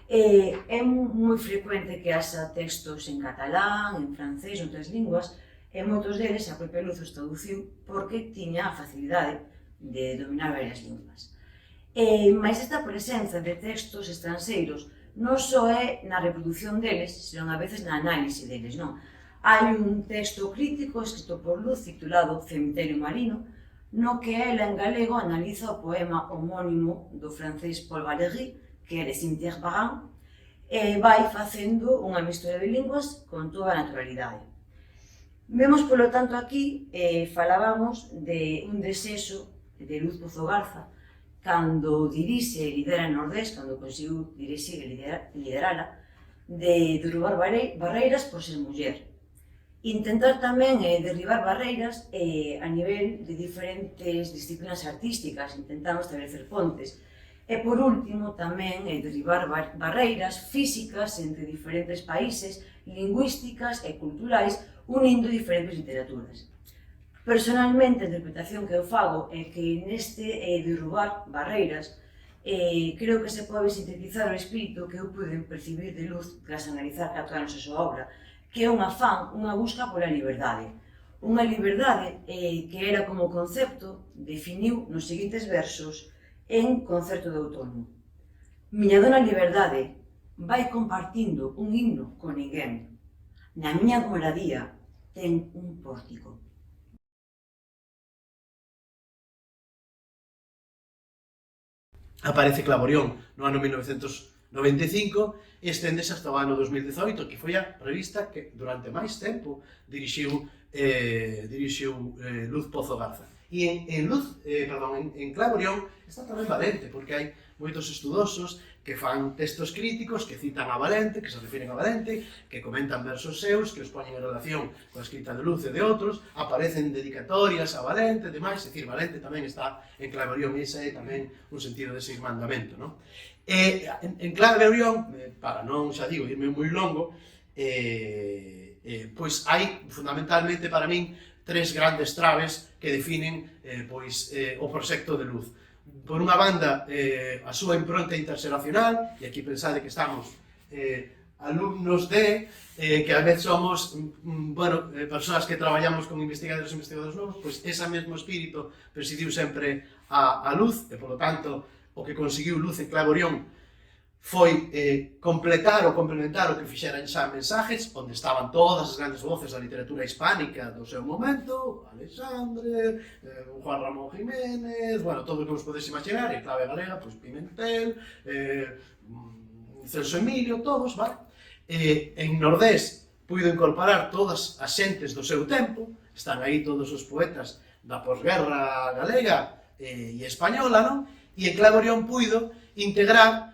É moi frecuente que haxa textos en catalán, en francés, en outras linguas, e moitos deles a propia Luz os traduciu porque tiña a facilidade de dominar varias linguas. Mas esta presenza de textos estranxeiros non só é na reproducción deles, senón a veces na análise deles, non? Hai un texto crítico escrito por Luz titulado Cemiterio Marino, no que ela en galego analiza o poema homónimo do francés Paul Valéry, que é de Cimetière Parent, e vai facendo unha mistura de linguas con toda a naturalidade. Vemos, polo tanto, aquí, falábamos de un desexo de Luz Pozo Garza, cando dirixe e lidera Nordés, cando conseguiu dirixir e liderala, de derrubar barreiras por ser muller. Intentar tamén derribar barreiras a nivel de diferentes disciplinas artísticas, intentando establecer pontes. E, por último, tamén derribar barreiras físicas entre diferentes países, lingüísticas e culturais, unindo diferentes literaturas. Personalmente, a interpretación que eu fago é que neste derrubar barreiras creo que se pode sintetizar o espírito que eu pude percibir de Luz tras analizar 4 anos a súa obra, que é un afán, unha busca pola liberdade. Unha liberdade que era como concepto, definiu nos seguintes versos en Concerto de Outono. Miña dona liberdade vai compartindo un himno con ninguén. Na miña moradía ten un pórtico.
Aparece Clavorión no ano 1995 e esténdese hasta o ano 2018, que foi a revista que durante máis tempo dirixiu Luz Pozo Garza. E en Clave Orión está tamén Valente, porque hai moitos estudosos que fan textos críticos, que citan a Valente, que se refiren a Valente, que comentan versos seus, que os poñen en relación coa escrita de Luz e de outros, aparecen dedicatorias a Valente, demais, é dicir, Valente tamén está en Clave Orión, e ese é tamén un sentido dese irmandamento, non? E en Clave Orión, para non, xa digo, irme moi longo, pois hai, fundamentalmente para min, tres grandes traves que definen o proxecto de Luz. Por unha banda, a súa impronta interxeracional, e aquí pensade que estamos alumnos que a vez somos persoas que traballamos con investigadores e investigadores novos, pois ese mesmo espírito presidiu sempre a Luz, e polo tanto o que conseguiu Luz en Clave Orión foi completar ou complementar o que fixeran xa Mensajes, onde estaban todas as grandes voces da literatura hispánica do seu momento, Alexandre, Juan Ramón Jiménez, todo o que vos podes imaginar, e Clave Galega, Pimentel, Celso Emilio, todos, vale? En Nordés puido incorporar todas as xentes do seu tempo, están aí todos os poetas da posguerra galega e española, non? E en Clave Orión puido integrar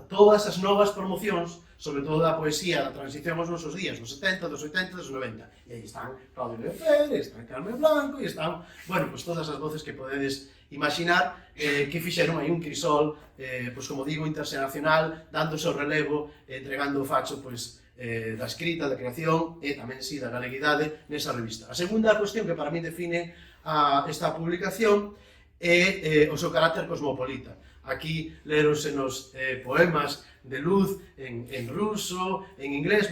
todas as novas promocións, sobre todo da poesía da transición aos nosos días, dos 70, dos 80, dos 90. E aí están Claudio Lefer, están Carmen Blanco, e están, todas as voces que podedes imaginar que fixeron aí un crisol, como digo, interxeracional, dando o seu relevo, entregando o facho, da escrita, da creación e tamén, si, da galeguidade nesa revista. A segunda cuestión que para mí define esta publicación é o seu carácter cosmopolita. Aquí lerósenos poemas de Luz en ruso, en inglés,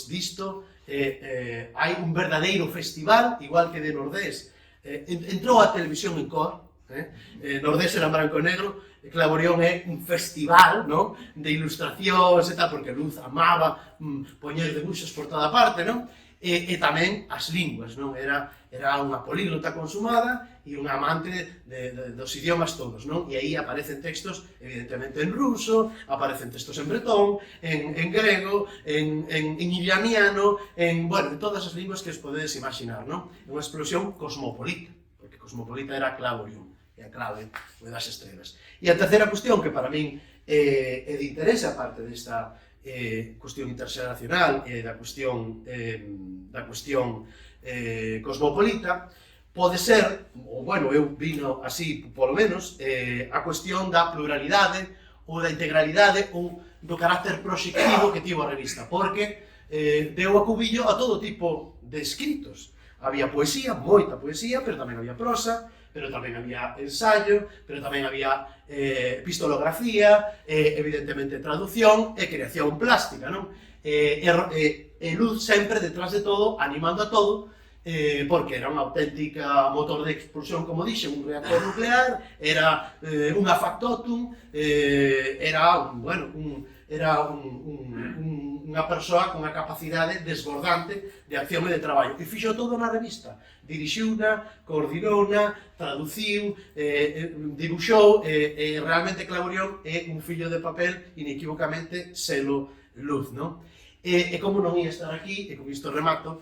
disto hai un verdadeiro festival, igual que de Nordés. Entrou a televisión en cor, Nordés era branco e negro, Clave Orión é un festival de ilustracións e tal, porque Luz amaba poñer debuxos por toda parte, e tamén as linguas, era unha políglota consumada e unha amante dos idiomas todos, e aí aparecen textos, evidentemente, en ruso, aparecen textos en bretón, en grego, en iraniano, en todas as linguas que os podedes imaginar, é unha explosión cosmopolita, porque cosmopolita era Clave Orión, e a clave das estrelas. E a terceira cuestión, que para min é de interese, aparte desta cuestión interxeracional e da cuestión cosmopolita, pode ser, eu vino así, polo menos, a cuestión da pluralidade ou da integralidade ou do carácter proxectivo que tivo a revista, porque deu acubillo a todo tipo de escritos. Había poesía, moita poesía, pero tamén había prosa, pero tamén había ensayo, pero tamén había epistolografía, evidentemente traducción e creación plástica, non? E Luz sempre detrás de todo, animando a todo, porque era unha auténtica motor de expulsión, como dixe, un reactor nuclear, era unha factotum, era unha persoa con a capacidade desbordante de acción e de traballo. E fixo todo na revista. Dirixiuna, coordinouna, traduciu, dibuxou, e realmente Clave Orión é un fillo de papel inequívocamente selo Luz, non? E como non ia estar aquí, e con isto remato,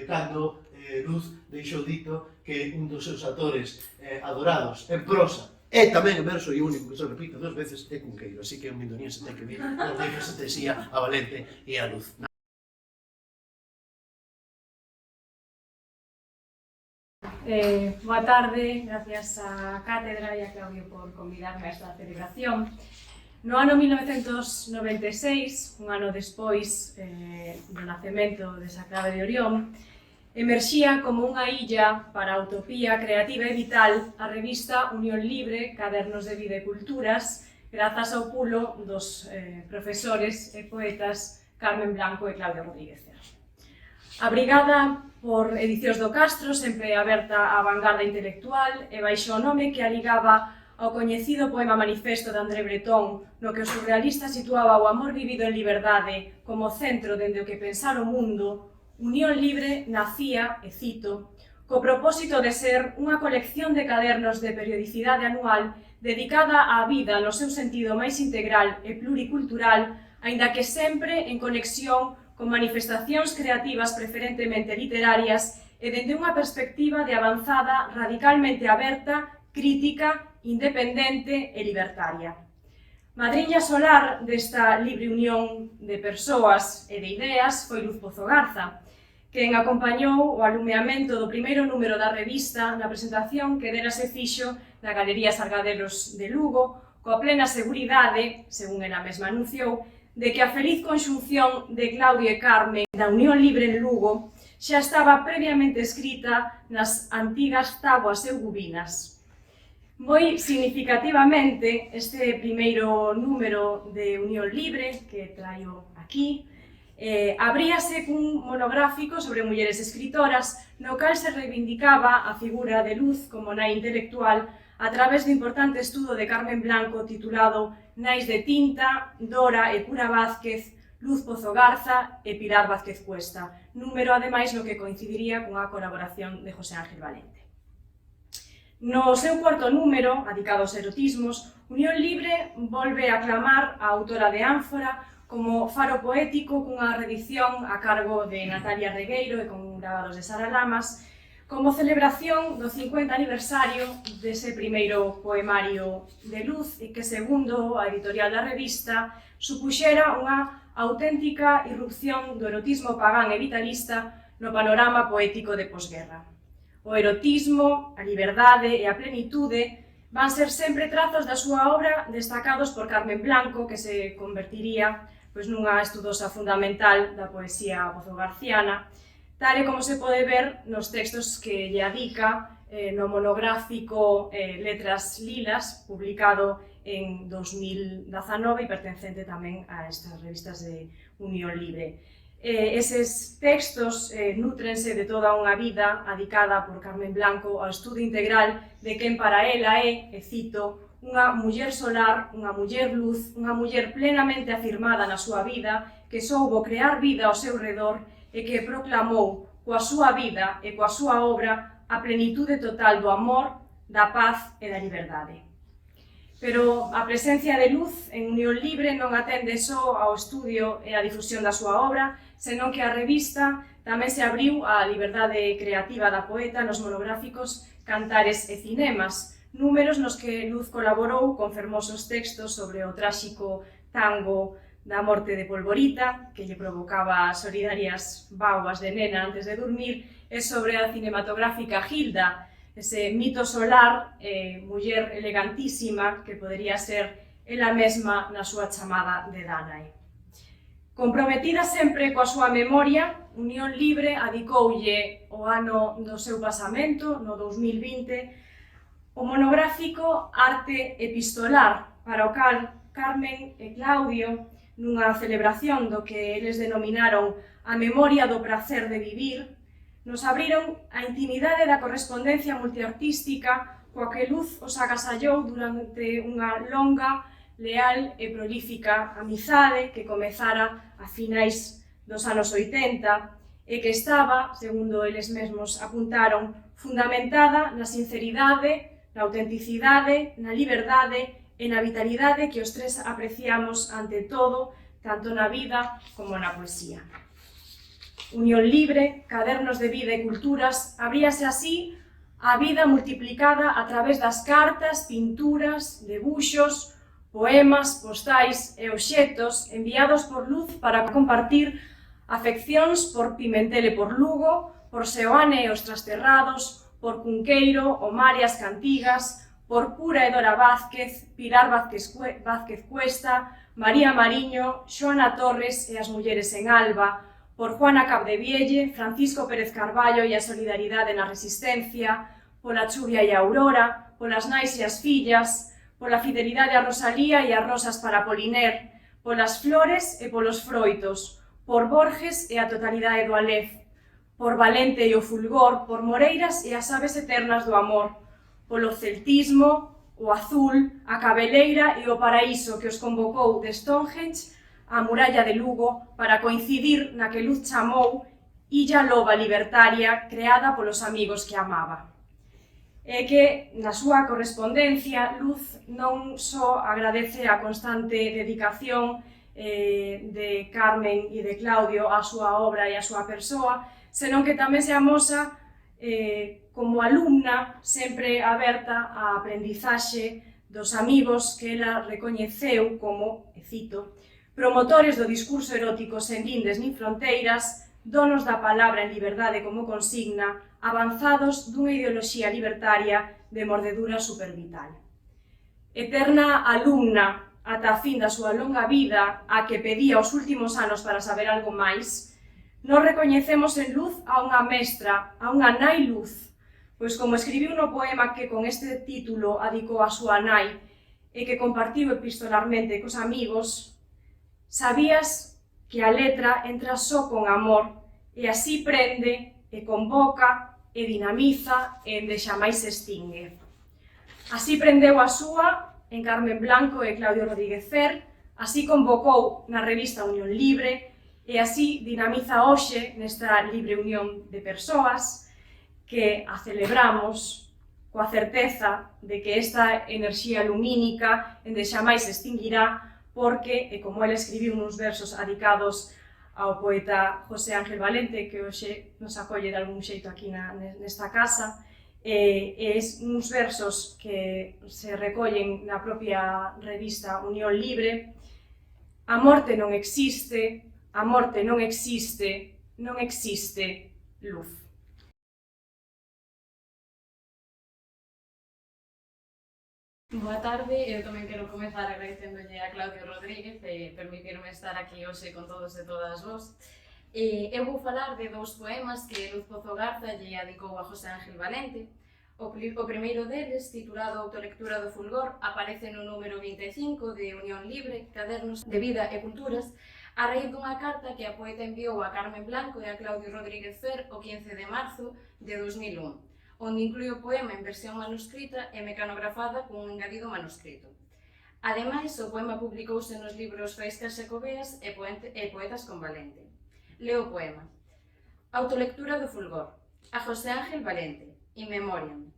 cando Luz deixou dito que un dos seus autores adorados en prosa e tamén en verso, e o único que se repite 2 veces, é Cunqueiro, así que un mindoniense ten que vir o que se texía a Valente e a Luz.
Boa tarde, gracias a Cátedra e a Claudio por convidarme a esta celebración. No ano 1996, un ano despois do nacemento desa Clave de Orión, emerxía como unha illa para a utopía creativa e vital a revista Unión Libre, Cadernos de Vida e Culturas, grazas ao pulo dos profesores e poetas Carmen Blanco e Claudia Rodríguez. Abrigada por Edicións do Castro, sempre aberta á vanguarda intelectual e baixo o nome que a ligaba ao coñecido poema Manifesto de André Breton, no que o surrealista situaba o amor vivido en liberdade como centro dende o que pensar o mundo, Unión Libre nacía, e cito, co propósito de ser unha colección de cadernos de periodicidade anual dedicada á vida no seu sentido máis integral e pluricultural, aínda que sempre en conexión con manifestacións creativas preferentemente literarias
e dende unha perspectiva de avanzada radicalmente aberta, crítica, independente e libertaria. Madriña solar desta libre unión de persoas e de ideas foi Luz Pozo Garza, quen acompañou o alumeamento do primeiro número da revista na presentación que dera se fixo na Galería Sargadelos de Lugo, coa plena seguridade, según ela mesma anunciou, de que a feliz conxunción de Claudio e Carmen da Unión Libre en Lugo xa estaba previamente escrita nas antigas táboas eugubinas. Moi significativamente, este primeiro número de Unión Libre, que traio aquí, abríase cun monográfico sobre mulleres escritoras, no cal se reivindicaba a figura de Luz como nai intelectual a través do importante estudo de Carmen Blanco titulado Nais de Tinta, Dora e Pura Vázquez, Luz Pozo Garza e Pilar Vázquez Cuesta, número ademais no que coincidiría cunha colaboración de José Ángel Valente. No seu cuarto número, dedicado aos erotismos, Unión Libre volve a aclamar a autora de Ánfora como faro poético cunha reedición a cargo de Natalia Regueiro e con grabados de Sara Lamas, como celebración do 50 aniversario dese primeiro poemario de Luz e que, segundo a editorial da revista, supuxera unha auténtica irrupción do erotismo pagán e vitalista no panorama poético de posguerra. O erotismo, a liberdade e a plenitude van ser sempre trazos da súa obra destacados por Carmen Blanco, que se convertiría nunha estudosa fundamental da poesía pozogarciana, tal e como se pode ver nos textos que lle adica no monográfico Letras Lilas, publicado en 2019 e pertencente tamén a estas revistas de Unión Libre. Eses textos nútrense de toda unha vida adicada por Carmen Blanco ao estudo integral de quen para ela é, e cito, unha muller solar, unha muller luz, unha muller plenamente afirmada na súa vida, que soubo crear vida ao seu redor e que proclamou coa súa vida e coa súa obra a plenitude total do amor, da paz e da liberdade. Pero a presencia de Luz en Unión Libre non atende só ao estudio e á difusión da súa obra, senón que a revista tamén se abriu á liberdade creativa da poeta nos monográficos Cantares e Cinemas, números nos que Luz colaborou con fermosos textos sobre o tráxico tango da morte de Polvorita, que lle provocaba solidarias bauas de nena antes de dormir, e sobre a cinematográfica Gilda, ese mito solar, muller elegantísima, que podería ser ela mesma na súa chamada de Danae. Comprometida sempre coa súa memoria, Unión Libre adicoulle o ano do seu pasamento, no 2020, o monográfico Arte Epistolar, para o cal Carmen e Claudio, nunha celebración do que eles denominaron a memoria do prazer de vivir, nos abriron a intimidade da correspondencia multiartística coa que Luz os agasallou durante unha longa, leal e prolífica amizade que comezara a finais dos anos 80 e que estaba, segundo eles mesmos apuntaron, fundamentada na sinceridade, na autenticidade, na liberdade e na vitalidade que os tres apreciamos ante todo, tanto na vida como na poesía. Unión Libre, cadernos de vida e culturas, abríase así a vida multiplicada a través das cartas, pinturas, debuxos, poemas, postais e obxetos enviados por Luz para compartir afeccións por Pimentel e por Lugo, por Seoane e os Trasterrados, por Cunqueiro, o Mar e as Cantigas, por Pura e Dora Vázquez, Pilar Vázquez Cuesta, María Mariño, Xoana Torres e as mulleres en Alba, por Juana Capdevielle, Francisco Pérez Carballo e a solidaridade na resistencia, pola Chuvia e a Aurora, polas nais e as fillas, pola fidelidade a Rosalía e as rosas para Poliner, polas flores e polos froitos, por Borges e a totalidade do Aleph, por Valente e o fulgor, por Moreiras e as aves eternas do amor, polo celtismo, o azul, a cabeleira e o paraíso que os convocou de Stonehenge á muralla de Lugo para coincidir na que Luz chamou Illa Loba Libertaria creada polos amigos que amaba. E que na súa correspondencia Luz non só agradece a constante dedicación de Carmen e de Claudio á súa obra e á súa persoa, senón que tamén se amosa como alumna sempre aberta á aprendizaxe dos amigos que ela recoñeceu como, e cito, promotores do discurso erótico sen lindes nin fronteiras, donos da palabra en liberdade como consigna, avanzados dunha ideoloxía libertaria de mordedura supervital. Eterna alumna ata a fin da súa longa vida, a que pedía os últimos anos para saber algo máis, nos recoñecemos en Luz a unha mestra, a unha nai Luz, pois como escribiu no poema que con este título adicou a súa nai e que compartiu epistolarmente cos amigos, sabías que a letra entra só con amor e así prende e convoca e dinamiza e endexamais se extingue. Así prendeu a súa en Carmen Blanco e Claudio Rodríguez Fer, así convocou na revista Unión Libre e así dinamiza hoxe nesta libre unión de persoas que a celebramos coa certeza de que esta enerxía lumínica endexamais se extinguirá porque, e como ele escribiu uns versos adicados ao poeta José Ángel Valente, que hoxe nos acolle de algún xeito aquí nesta casa, e uns versos que se recollen na propia revista Unión Libre. A morte non existe, a morte non existe, non existe luz.
Boa tarde, eu tamén quero comezar agradecéndolle a Claudio Rodríguez e permitirme estar aquí hoxe con todos e todas vos. Eu vou falar de dous poemas que Luz Pozo Garza lle adicou a José Ángel Valente. O primeiro deles, titulado Autolectura do Fulgor, aparece no número 25 de Unión Libre, Cadernos de Vida e Culturas, a raíz dunha carta que a poeta enviou a Carmen Blanco e a Claudio Rodríguez Fer o 15 de marzo de 2001. Onde inclui o poema en versión manuscrita e mecanografada cun engadido manuscrito. Ademais, o poema publicouse nos libros Faíscas Xacobeas e Poetas con Valente. Leo o poema. Autolectura do Fulgor. A José Ángel Valente. In memoriam.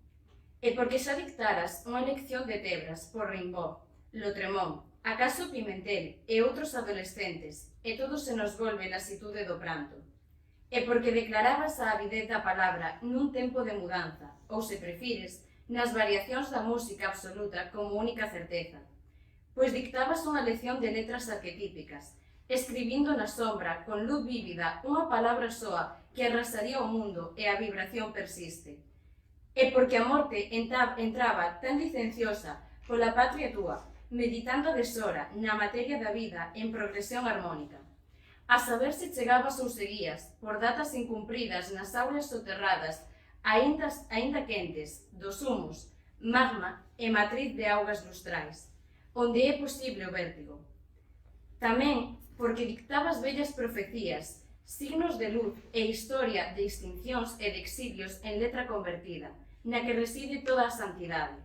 E porque xa dictaras unha lección de Tebras por Rimbaud, Lotremont, acaso Pimentel e outros adolescentes, e todo se nos volve lasitude do pranto. E porque declarabas a avidez da palabra nun tempo de mudanza, ou se prefires, nas variacións da música absoluta como única certeza. Pois dictabas unha lección de letras arquetípicas, escribindo na sombra, con luz vívida, unha palabra soa que arrasaría o mundo e a vibración persiste. E porque a morte entraba tan licenciosa pola patria túa, meditando a deshora na materia da vida en progresión armónica. A saber se chegabas ou seguías, por datas incumpridas nas aulas soterradas, aínda quentes, dos humos, magma e matriz de augas lustrais, onde é posible o vértigo. Tamén porque dictabas bellas profecías, signos de luz e historia de extincións e de exilios en letra convertida, na que reside toda a santidade.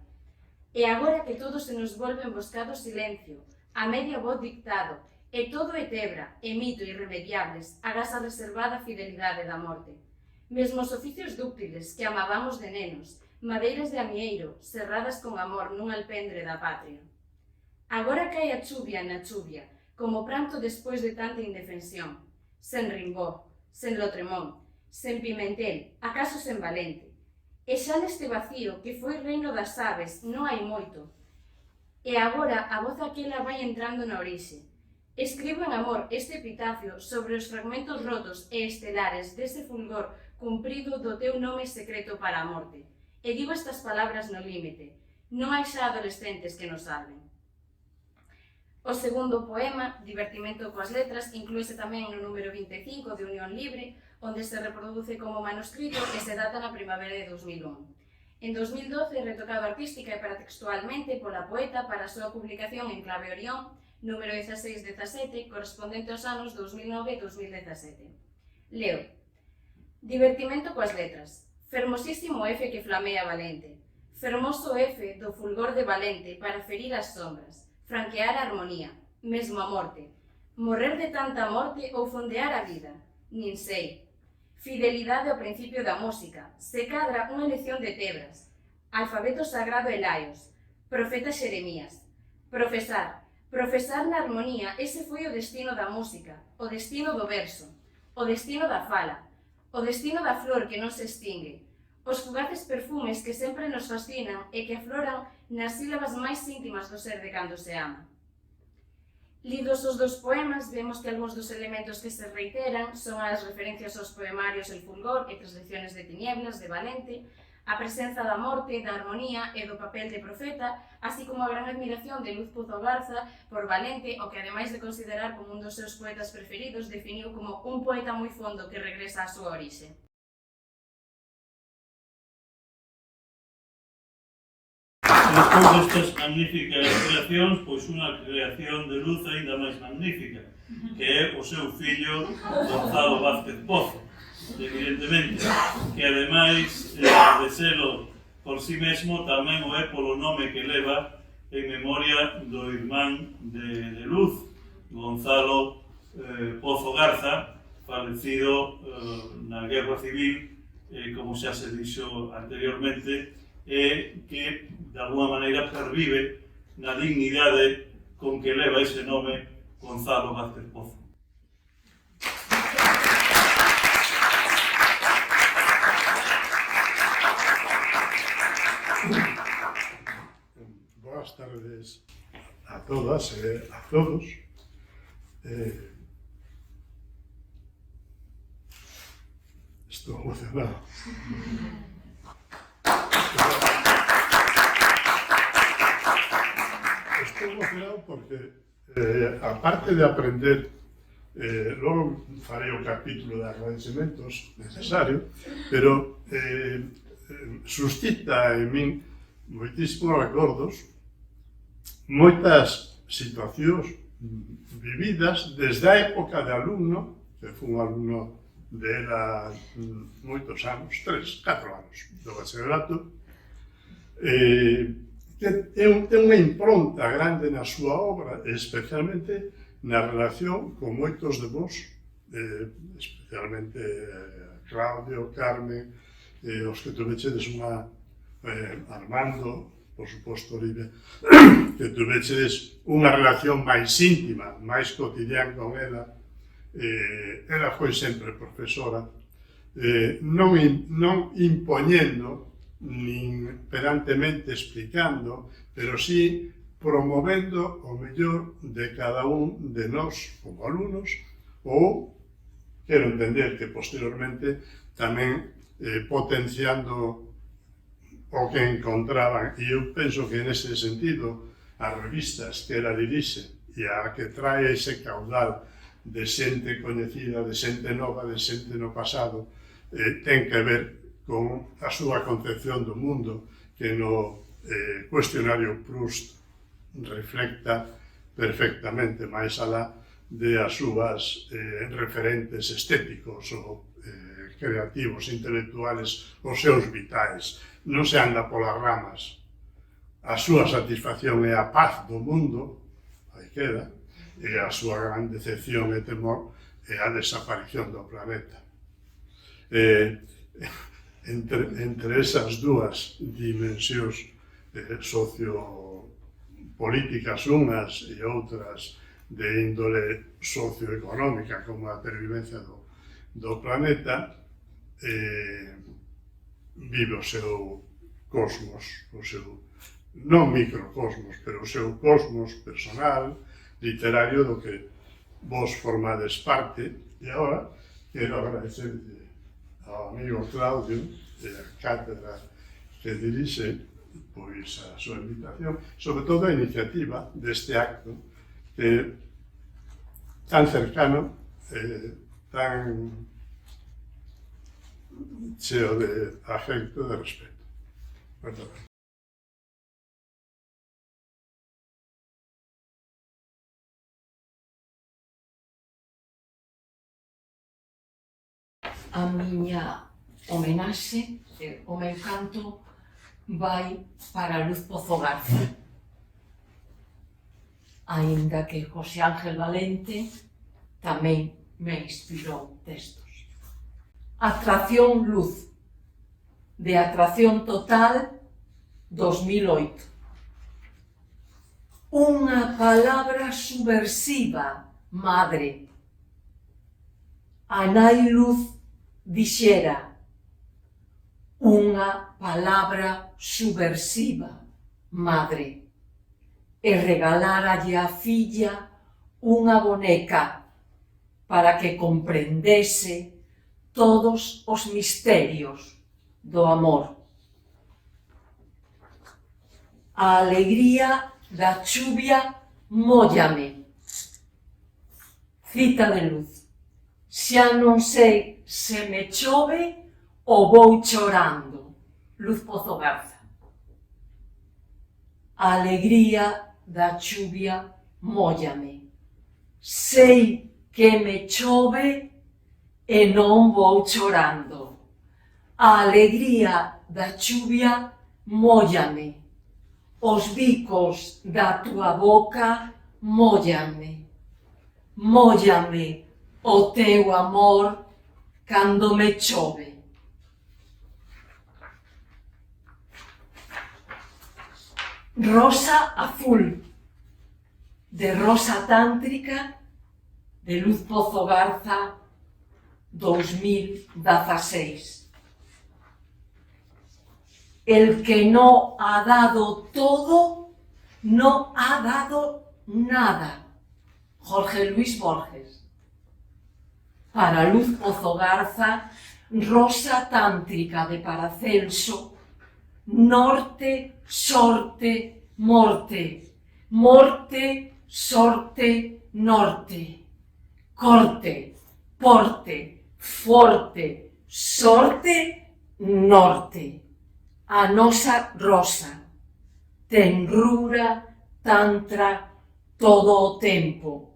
E agora que todo se nos volve emboscado silencio, a media voz dictado, e todo é tebra, e mito irremediables, agás a reservada fidelidade da morte. Mesmo os oficios dúctiles que amabamos de nenos, madeiras de amieiro, serradas con amor nun alpendre da patria. Agora cae a chuvia na chuvia, como pranto despois de tanta indefensión, sen Rimbaud, sen Lotremont, sen Pimentel, acaso sen Valente. E xa neste vacío que foi reino das aves non hai moito. E agora a voz aquela vai entrando na orixe. Escribo en amor este epitafio sobre os fragmentos rotos e estelares dese fulgor cumprido do teu nome secreto para a morte. E digo estas palabras no límite. Non hai xa adolescentes que nos salven. O segundo poema, Divertimento coas letras, inclúese tamén no número 25 de Unión Libre, onde se reproduce como manuscrito e se data na primavera de 2001. En 2012, retocado artística e paratextualmente pola poeta para a súa publicación en Clave Orión, número 16-17, correspondente aos anos 2009 e 2017. Leo. Divertimento coas letras. Fermosísimo F que flamea Valente. Fermoso F do fulgor de Valente para ferir as sombras, franquear a armonía, mesmo a morte. Morrer de tanta morte ou fondear a vida? Nin sei. Fidelidade ao principio da música. Se cadra unha lección de Tebras. Alfabeto sagrado e laios. Profeta Xeremías. Profesar. Profesar na armonía, ese foi o destino da música, o destino do verso, o destino da fala, o destino da flor que non se extingue, os fugaces perfumes que sempre nos fascinan e que afloran nas sílabas máis íntimas do ser de cando se ama. Lidos os dos poemas, vemos que algúns dos elementos que se reiteran son as referencias aos poemarios El Fulgor e Tres lecciones de tinieblas, de Valente, a presenza da morte, da armonía e do papel de profeta, así como a gran admiración de Luz Pozo Garza por Valente, o que, ademais de considerar como un dos seus poetas preferidos, definiu como un poeta moi fondo que regresa á súa orixe.
Despois destas magníficas creacións, pois unha creación de Luz aínda máis magnífica, que é o seu fillo Gonzalo Vázquez Pozo, evidentemente, que ademais de selo por si mesmo, tamén o é polo nome que leva en memoria do irmán de Luz, Gonzalo Pozo Garza, falecido na Guerra Civil, como xa se dixo anteriormente, e que, de alguma maneira, pervive na dignidade con que leva ese nome Gonzalo Vázquez Pozo.
Boas tardes a todas e a todos. Estou emocionado. Estou emocionado porque, aparte de aprender, logo farei o capítulo de agradecementos necesario, pero suscita en min moitísimos recordos, moitas situacións vividas desde a época de alumno, que fui un alumno dela moitos anos, 3-4 anos do bachillerato, que ten unha impronta grande na súa obra, especialmente na relación con moitos de vos, especialmente Claudio, Carmen, os que tuvechedes unha Armando, por suposto Olivia, que tuvechedes unha relación máis íntima, máis cotidiana con ela. Ela foi sempre profesora, non impoñendo, nin pedantemente explicando, pero sí promovendo o mellor de cada un de nós como alumnos, ou, quero entender que posteriormente tamén potenciando o que encontraban, e eu penso que nese sentido as revistas que ela dirixe e a que trae ese caudal de xente coñecida, de xente nova, de xente no pasado, ten que ver con a súa concepción do mundo, que no cuestionario Proust reflecta perfectamente, máis alá de as súas referentes estéticos ou creativos, intelectuales, os seus vitais. Non se anda polas ramas. A súa satisfacción é a paz do mundo, aí queda, e a súa gran decepción e temor é a desaparición do planeta. Entre esas dúas dimensións sociopolíticas unhas e outras de índole socioeconómica, como a pervivencia do planeta, vive o seu cosmos, o seu, non microcosmos, pero o seu cosmos personal, literario, do que vos formades parte. E agora quero agradecerle ao amigo Claudio e a cátedra que dirixe pois a súa invitación, sobre todo a iniciativa deste acto que tan cercano, tan cheo de afecto e de respeto. Moitas gracias.
A miña homenaxe, o meu canto, vai para Luz Pozo Garza. Aínda que José Ángel Valente tamén me inspirou textos. Atracción Luz, de Atracción Total, 2008. Unha palabra subversiva, madre. A nai Luz dixera: unha palabra subversiva, madre, e regaláralle á filla unha boneca para que comprendese todos os misterios do amor. A alegría da chuvia móllame. Cita de Luz. Xa non sei se me chove ou vou chorando. Luz Pozo Garza. A alegría da chuvia móllame. Sei que me chove e non vou chorando. A alegría da chuvia móllame. Os bicos da túa boca móllame. Móllame o teu amor cando me chove. Rosa azul, de Rosa Tántrica, de Luz Pozo Garza, 2016. El que no ha dado todo, no ha dado nada. Jorge Luis Borges. Para Luz Pozo Garza, Rosa Tántrica de Paracelso, norte, sorte, morte, morte, sorte, norte, corte, porte, forte, sorte, norte. A nosa rosa, tenrura, tantra, todo o tempo.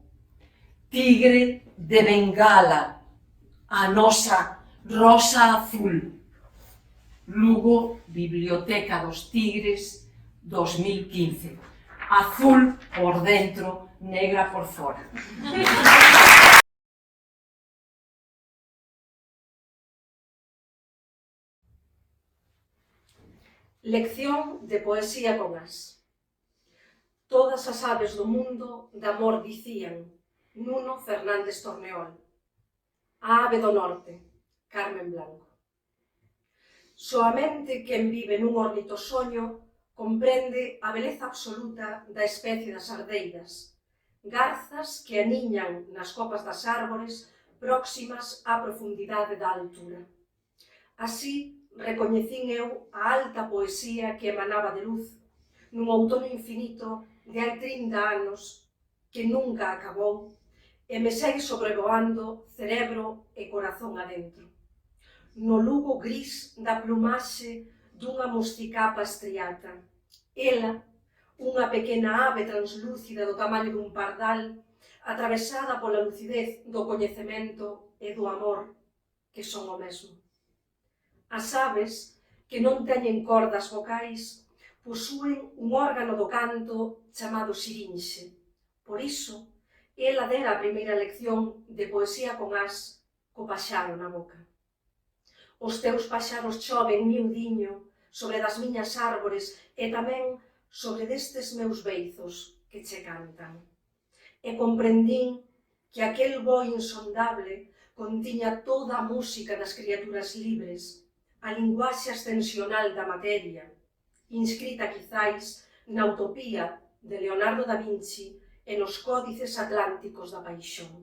Tigre de Bengala, a nosa rosa azul. Lugo, Biblioteca dos Tigres, 2015. Azul por dentro, negra por fora.
Lección de poesía con as. Todas as aves do mundo de amor dicían. Nuno Fernández Torneol. A ave do norte, Carmen Blanco. Soamente quen vive nun ornitosoño comprende a beleza absoluta da especie das ardeiras, garzas que aniñan nas copas das árbores próximas á profundidade da altura. Así, recoñecín eu a alta poesía que emanaba de Luz nun outono infinito de hai 30 anos que nunca acabou e me segue sobrevoando cerebro e corazón adentro. No lugo gris da plumaxe dunha mosticapa estriata. Ela, unha pequena ave translúcida do tamaño dun pardal, atravesada pola lucidez do coñecemento e do amor, que son o mesmo. As aves, que non teñen cordas vocais, posúen un órgano do canto chamado sirinxe. Por iso, ela dera a primeira lección de poesía con as co paxaro na boca. Os teus paxaros choven miudiño sobre das miñas árbores e tamén sobre destes meus beizos que che cantan. E comprendín que aquel voo insondable contiña toda a música das criaturas libres, a linguaxe ascensional da materia, inscrita quizais na utopía de Leonardo da Vinci e nos códices atlánticos da paixón,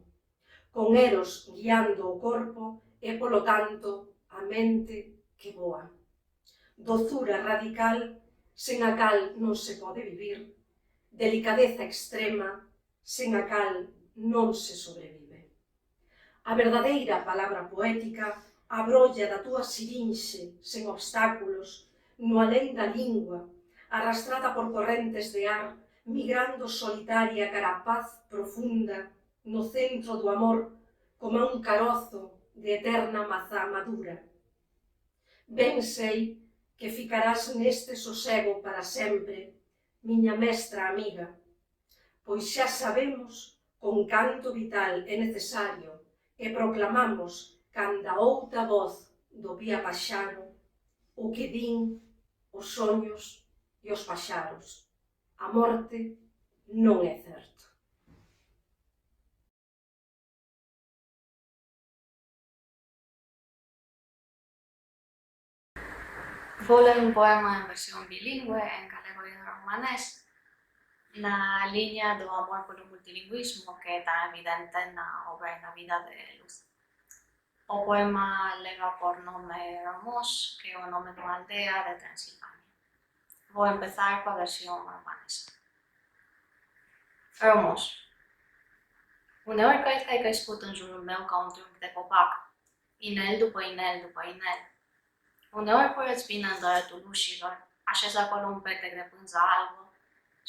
con Eros guiando o corpo e, polo tanto, a mente que voa. Dozura radical, sen a cal non se pode vivir, delicadeza extrema, sen a cal non se sobrevive. A verdadeira palabra poética abrolla da túa sirinxe, sen obstáculos, no alén da lingua, arrastrada por correntes de ar, migrando solitaria cara a paz profunda, no centro do amor, como un carozo de eterna mazá madura. Ben sei que ficarás neste sosego para sempre, miña mestra amiga, pois xa sabemos con canto vital é necesario e proclamamos canda outra voz do pía paxaro o que din os soños e os paxaros. A morte non é certo.
Vou ler un poema en versión bilingüe en galego e romanés na liña do amor polo multilingüismo que é tan evidente na obra e na vida de Luz. O poema leva por nome Ramos, que é o nome dunha aldea de Transilvania. Vou empezar coa versión romanesa. Ramos. Uneori cred că îi în jurul meu ca un trunchi de copac, inel după inel după inel. Uneori curăț bine în doretul ușilor, așez acolo un petec de pânză albă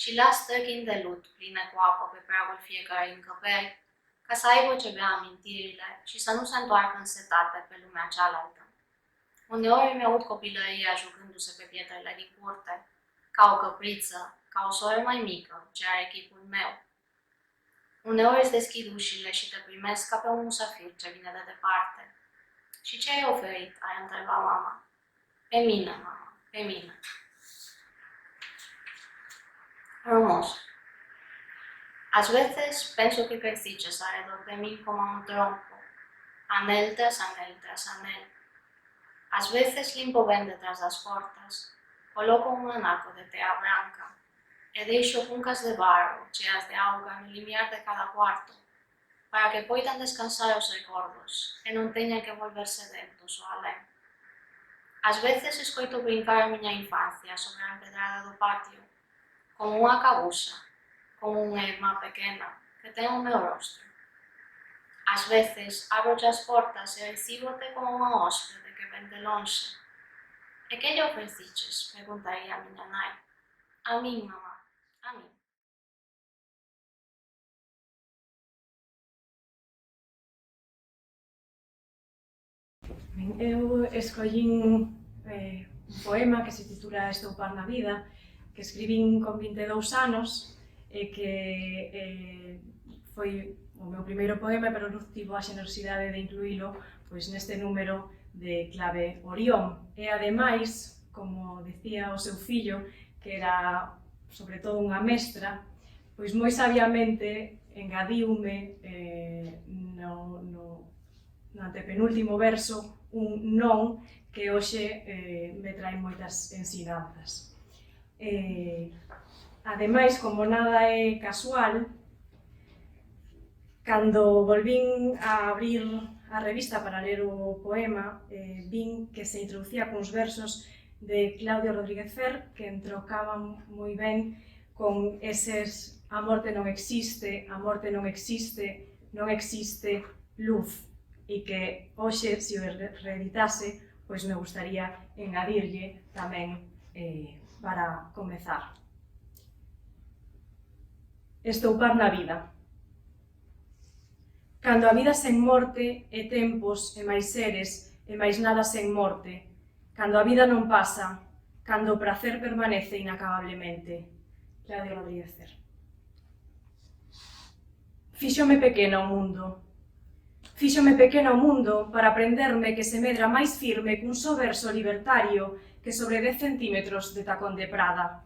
și las stăchini de lut pline cu apă pe pragul fiecărei încăperi, ca să aibă ce bea amintirile și să nu se întoarcă însetate pe lumea cealaltă. Uneori îmi aud copilăria jucându-se pe pietrele din curte, ca o căpriță, ca o soră mai mică, ce are chipul meu. Uneori îți deschid ușile și te primesc ca pe un musafir ce vine de departe. Și ce ai oferit? Ai întrebat mama. Pe mine, mama, pe mine. Ramos. Às vezes penso que cresciches alrededor de mí como un tronco, anel tras anel tras anel. Às vezes limpo ben detrás das portas, coloco un anaco de tea branca e deixo cuncas de barro cheas de auga no limiar de cada cuarto, para que poidan descansar os recordos e non teñan que volver sedentos o alén. Ás veces escoito brincar a miña infancia sobre a empedrada do patio, como unha cabusa, como unha irmá pequena que ten o meu rostro. Ás veces abroche as portas e recíbote como unha hóspede que ven de lonxe. E que lle ofreciches? Preguntaría a miña nai. A min, mamá, a min.
Eu escollín un poema que se titula Estoupar na vida, que escribín con 22 anos e que foi o meu primeiro poema, pero non tivo a xenerosidade de incluílo pois neste número de Clave Orión. E ademais, como decía o seu fillo, que era sobre todo unha mestra, pois moi sabiamente engadiume no antepenúltimo verso un non que hoxe me trae moitas ensinanzas. Ademais, como nada é casual, cando volvín a abrir a revista para ler o poema, vin que se introducía cuns versos de Claudio Rodríguez Fer que entrocaban moi ben con eses a morte non existe, a morte non existe, non existe luz, e que hoxe, se o reeditase, pois me gustaría engadirlle tamén para comezar. Estoupar na vida. Cando a vida sen morte é tempos e máis seres e máis nada sen morte, cando a vida non pasa, cando o prazer permanece inacabablemente. Claudio Rodríguez Fer. Fíxome pequena o mundo. Fíxome pequena o mundo para aprenderme que se medra máis firme cun só verso libertario que sobre 10 centímetros de tacón de Prada.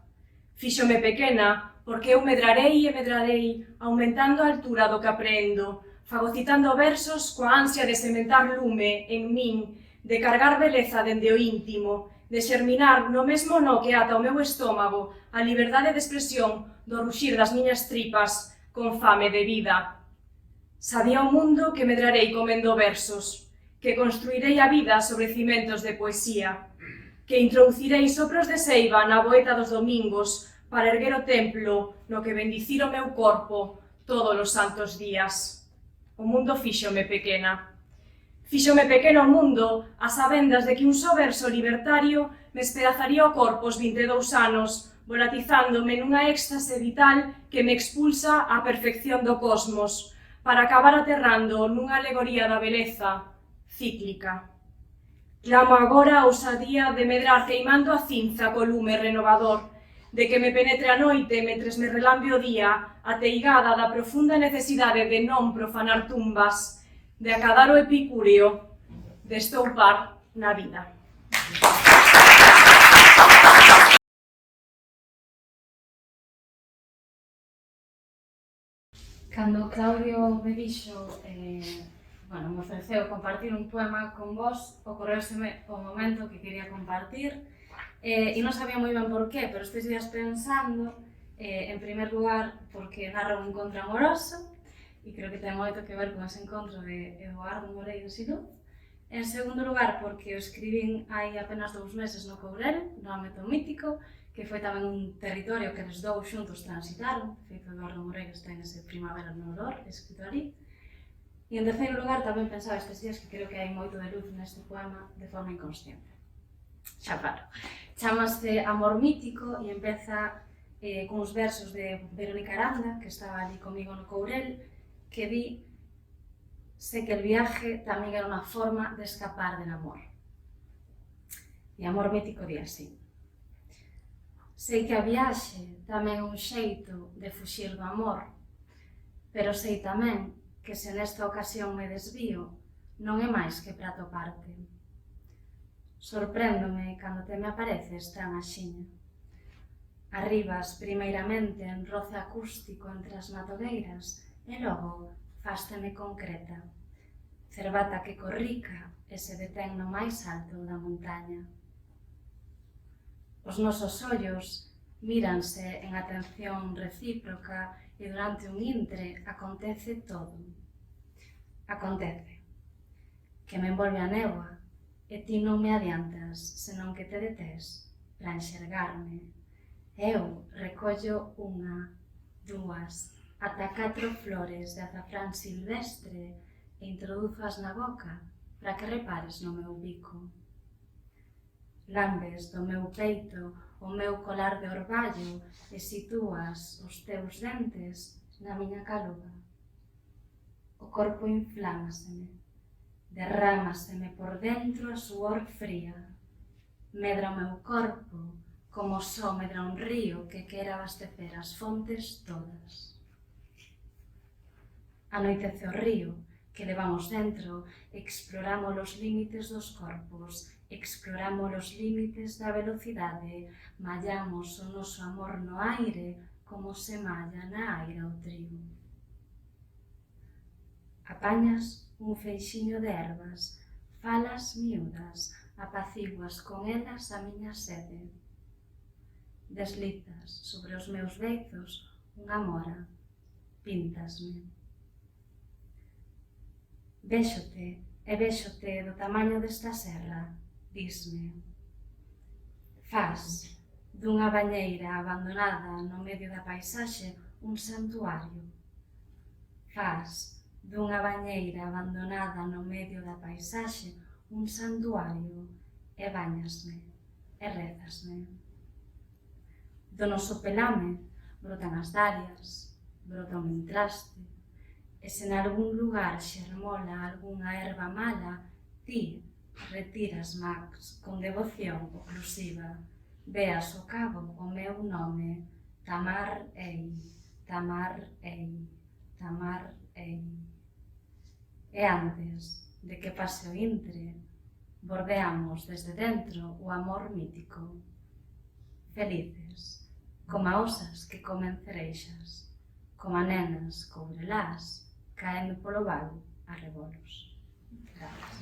Fíxome pequena porque eu medrarei e medrarei, aumentando a altura do que aprendo, fagocitando versos coa ansia de sementar lume en min, de cargar beleza dende o íntimo, de xerminar no mesmo nó que ata o meu estómago a liberdade de expresión do ruxir das miñas tripas con fame de vida. Sabía o mundo que medrarei comendo versos, que construirei a vida sobre cimentos de poesía, que introducirei sopros de seiva na boeta dos domingos para erguer o templo no que bendicir o meu corpo todos os santos días. O mundo fíxome pequena. Fíxome pequeno o mundo a sabendas de que un só verso libertario me espedazaría o corpo aos 22 anos, volatizándome nunha éxtase vital que me expulsa á perfección do cosmos, para acabar aterrando nunha alegoría da beleza cíclica. Clamo agora a ousadía de medrar queimando a cinza co lume renovador, de que me penetre a noite mentres me relambe o día, ateigada da profunda necesidade de non profanar tumbas, de acadar o epicúreo, de estoupar na vida.
Cando Claudio me dixo, me ofreceu compartir un poema con vos, ocorreuseme o momento que quería compartir E non sabía moi ben por qué, pero estes días pensando, en primer lugar, porque narra un encontro amoroso, e creo que ten moito que ver con ese encontro de Eduardo Moreiras e Luz. En segundo lugar, porque o escribín hai apenas 2 meses no Courel, no ámbito mítico, que foi tamén un territorio que eles dous xuntos transitaron. De feito, Eduardo Moreiras ten ese Primavera no Olor, escrito ali. E en terceiro lugar, tamén pensaba estes días que creo que hai moito de luz neste poema de forma inconsciente. Xa paro. Chámase Amor Mítico e empeza con os versos de Verónica Aranda, que estaba ali comigo no Courel, que di: sé que el viaje tamén era unha forma de escapar del amor. E Amor Mítico di así: sei que a viaxe tamén é un xeito de fuxir do amor, pero sei tamén que se nesta ocasión me desvío, non é máis que para toparte. Sorpréndome cando te me apareces tan axiña. Arribas primeiramente en roce acústico entre as matogueiras e logo fásteme concreta. Cervata que corrica e se detén no máis alto da montaña. Os nosos ollos míranse en atención recíproca e durante un intre acontece todo. Acontece que me envolve a néboa e ti non me adiantas, senón que te detés para enxergarme. Eu recollo 1, 2, ata 4 flores de azafrán silvestre e introduzas na boca para que repares no meu bico. Lambes do meu peito o meu colar de orballo e sitúas os teus dentes na miña caluga. O corpo inflámaseme, derrámaseme por dentro a suor fría. Medra o meu corpo como só medra un río que quere abastecer as fontes todas. Anoitece o río que levamos dentro, exploramos os límites dos corpos, exploramos os límites da velocidade, mallamos o noso amor no aire como se malla na aira o trigo. Apañas un feixiño de ervas, falas miúdas, apaciguas con elas a miña sede. Deslizas sobre os meus beizos unha mora, píntasme. Véxote e véxote do tamaño desta serra, disme. Fas dunha bañeira abandonada no medio da paisaxe un santuario. Fas dunha bañeira abandonada no medio da paisaxe un santuario e bañasme e rezasme. Do noso pelame brotan as dalias, brota o mintraste, e se nalgún lugar xermola algunha erva mala, ti retiras max con devoción oclusiva, veas ao cabo o meu nome, Tamar Ei, Tamar Ei, Tamar Ei. E antes de que pase o intre, bordeamos desde dentro o amor mítico. Felices, coma osas que comen cereixas, coma nenas courelás caendo polo val a rebolos. Gracias.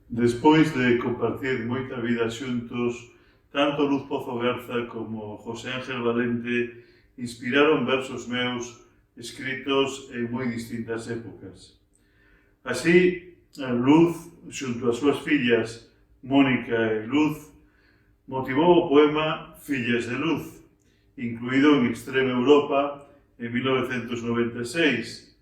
Despois de compartir moita vida xuntos, tanto Luz Pozo Garza como José Ángel Valente inspiraron versos meus escritos en moi distintas épocas. Así, Luz, xunto ás súas fillas Mónica e Luz, motivou o poema Fillas de Luz, incluído en Extrema Europa en 1996,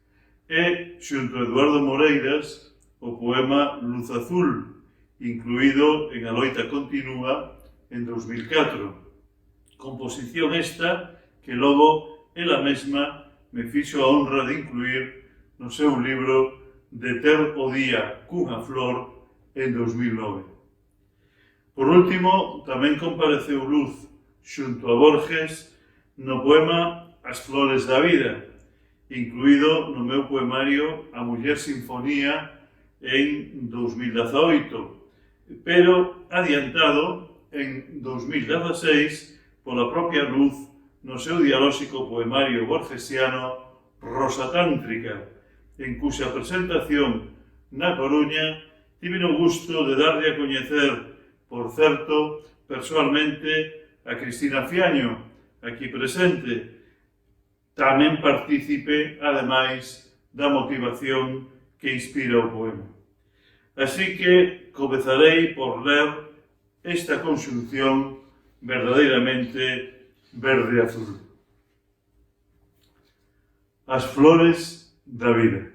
e, xunto a Eduardo Moreiras, o poema Luz Azul, incluído en A loita continúa en 2004. Composición esta que logo ela mesma me fixo a honra de incluir no seu libro De ter o día cunha flor en 2009. Por último, tamén compareceu Luz xunto a Borges no poema As flores da vida, incluído no meu poemario A muller sinfonía en 2018, pero adiantado en 2016 pola propia Luz no seu dialóxico poemario borgesiano Rosa Tántrica, en cuxa presentación na Coruña tive o gusto de darlle a coñecer, por certo, persoalmente a Cristina Fiaño, aquí presente, tamén partícipe, ademais, da motivación que inspira o poema. Así que comezarei por ler esta conxunción verdadeiramente verde-azul. As flores da vida.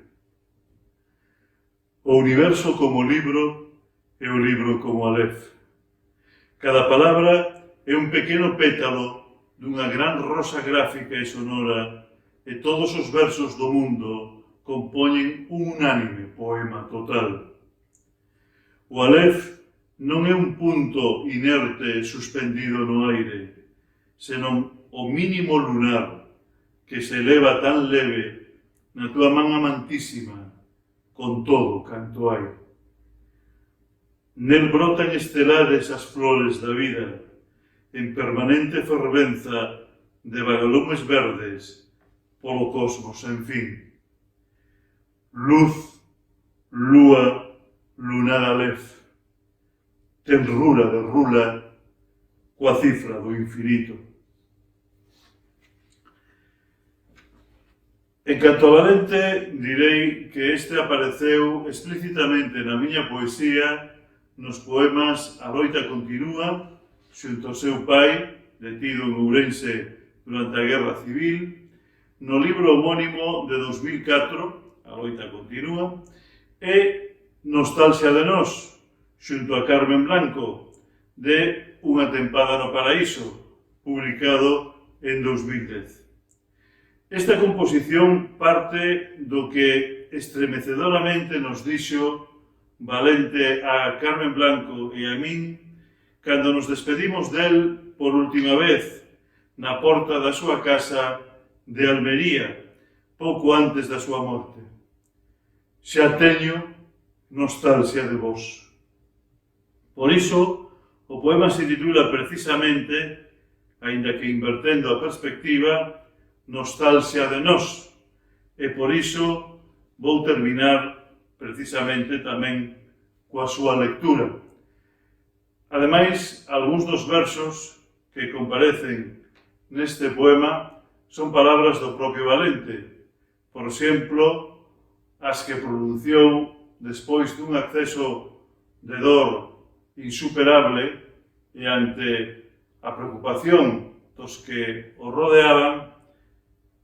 O universo como libro e o libro como alef. Cada palabra é un pequeno pétalo dunha gran rosa gráfica e sonora e todos os versos do mundo compoñen un unánime poema total. O alef non é un punto inerte suspendido no aire, senón o mínimo lunar que se eleva tan leve na túa man amantísima con todo canto hai. Nel brotan estelares as flores da vida, en permanente fervenza de vagalumes verdes polo cosmos sen fin. Luz, lúa, lunar alef, tenrura de rula coa cifra do infinito. En canto a Valente, direi que este apareceu explícitamente na miña poesía nos poemas A loita continúa, xunto ao seu pai, detido en Ourense durante a Guerra Civil, no libro homónimo de 2004, A loita continúa, e Nostalgia de nós, xunto a Carmen Blanco, de Unha tempada no paraíso, publicado en 2010. Esta composición parte do que estremecedoramente nos dixo Valente a Carmen Blanco e a min cando nos despedimos del por última vez na porta da súa casa de Almería, pouco antes da súa morte. Xa teño nostalgia de vos. Por iso, o poema se titula precisamente, aínda que invertendo a perspectiva, Nostalgia de nós, e por iso vou terminar precisamente tamén coa súa lectura. Ademais, algúns dos versos que comparecen neste poema son palabras do propio Valente. Por exemplo, as que pronunciou despois dun acceso de dor insuperable e ante a preocupación dos que o rodeaban,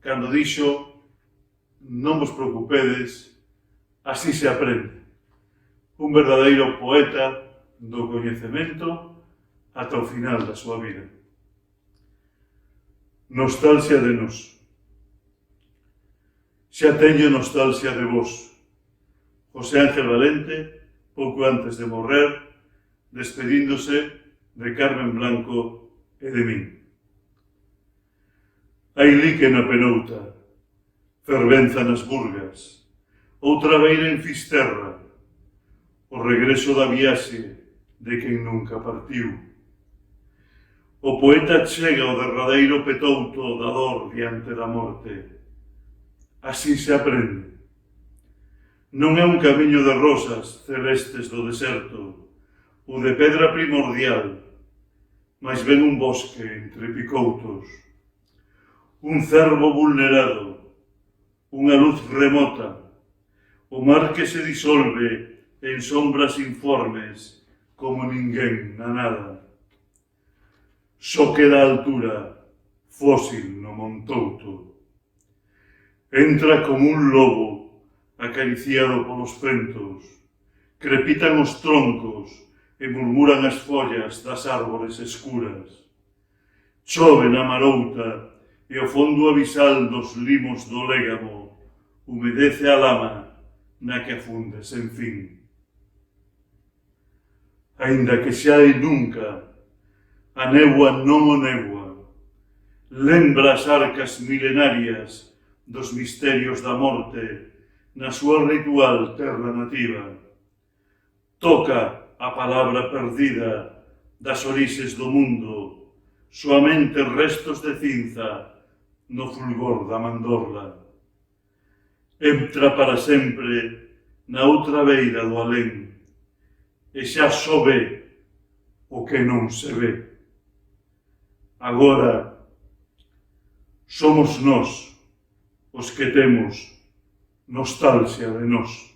cando dixo, non vos preocupedes, así se aprende. Un verdadeiro poeta do coñecemento ata o final da súa vida. Nostalgia de nós. Xa teño nostalgia de vos. José Ángel Valente, pouco antes de morrer, despedíndose de Carmen Blanco e de min. Hai lique na penouta, fervenza nas burgas, outra beira en Fisterra, o regreso da viaxe de quen nunca partiu. O poeta chega ao derradeiro petouto da dor diante da morte. Así se aprende. Non é un camiño de rosas celestes do deserto, ou de pedra primordial, mas ven un bosque entre picoutos. Un cervo vulnerado, unha luz remota, o mar que se disolve en sombras informes como ninguén na nada. Só queda a altura, fósil no montouto. Entra como un lobo acariciado polos ventos, crepitan os troncos e murmuran as follas das árbores escuras. Chove na marouta e o fondo abisal dos limos do légamo humedece a lama na que afunde sen fin. Aínda que xa e nunca, a néboa non o néboa, lembra as arcas milenarias dos misterios da morte na súa ritual terra nativa. Toca a palabra perdida das orixes do mundo, soamente restos de cinza no fulgor da mandorla. entra para sempre na outra beira do alén, e xa só ve o que non se ve. Agora somos nós os que temos nostalgia de nós.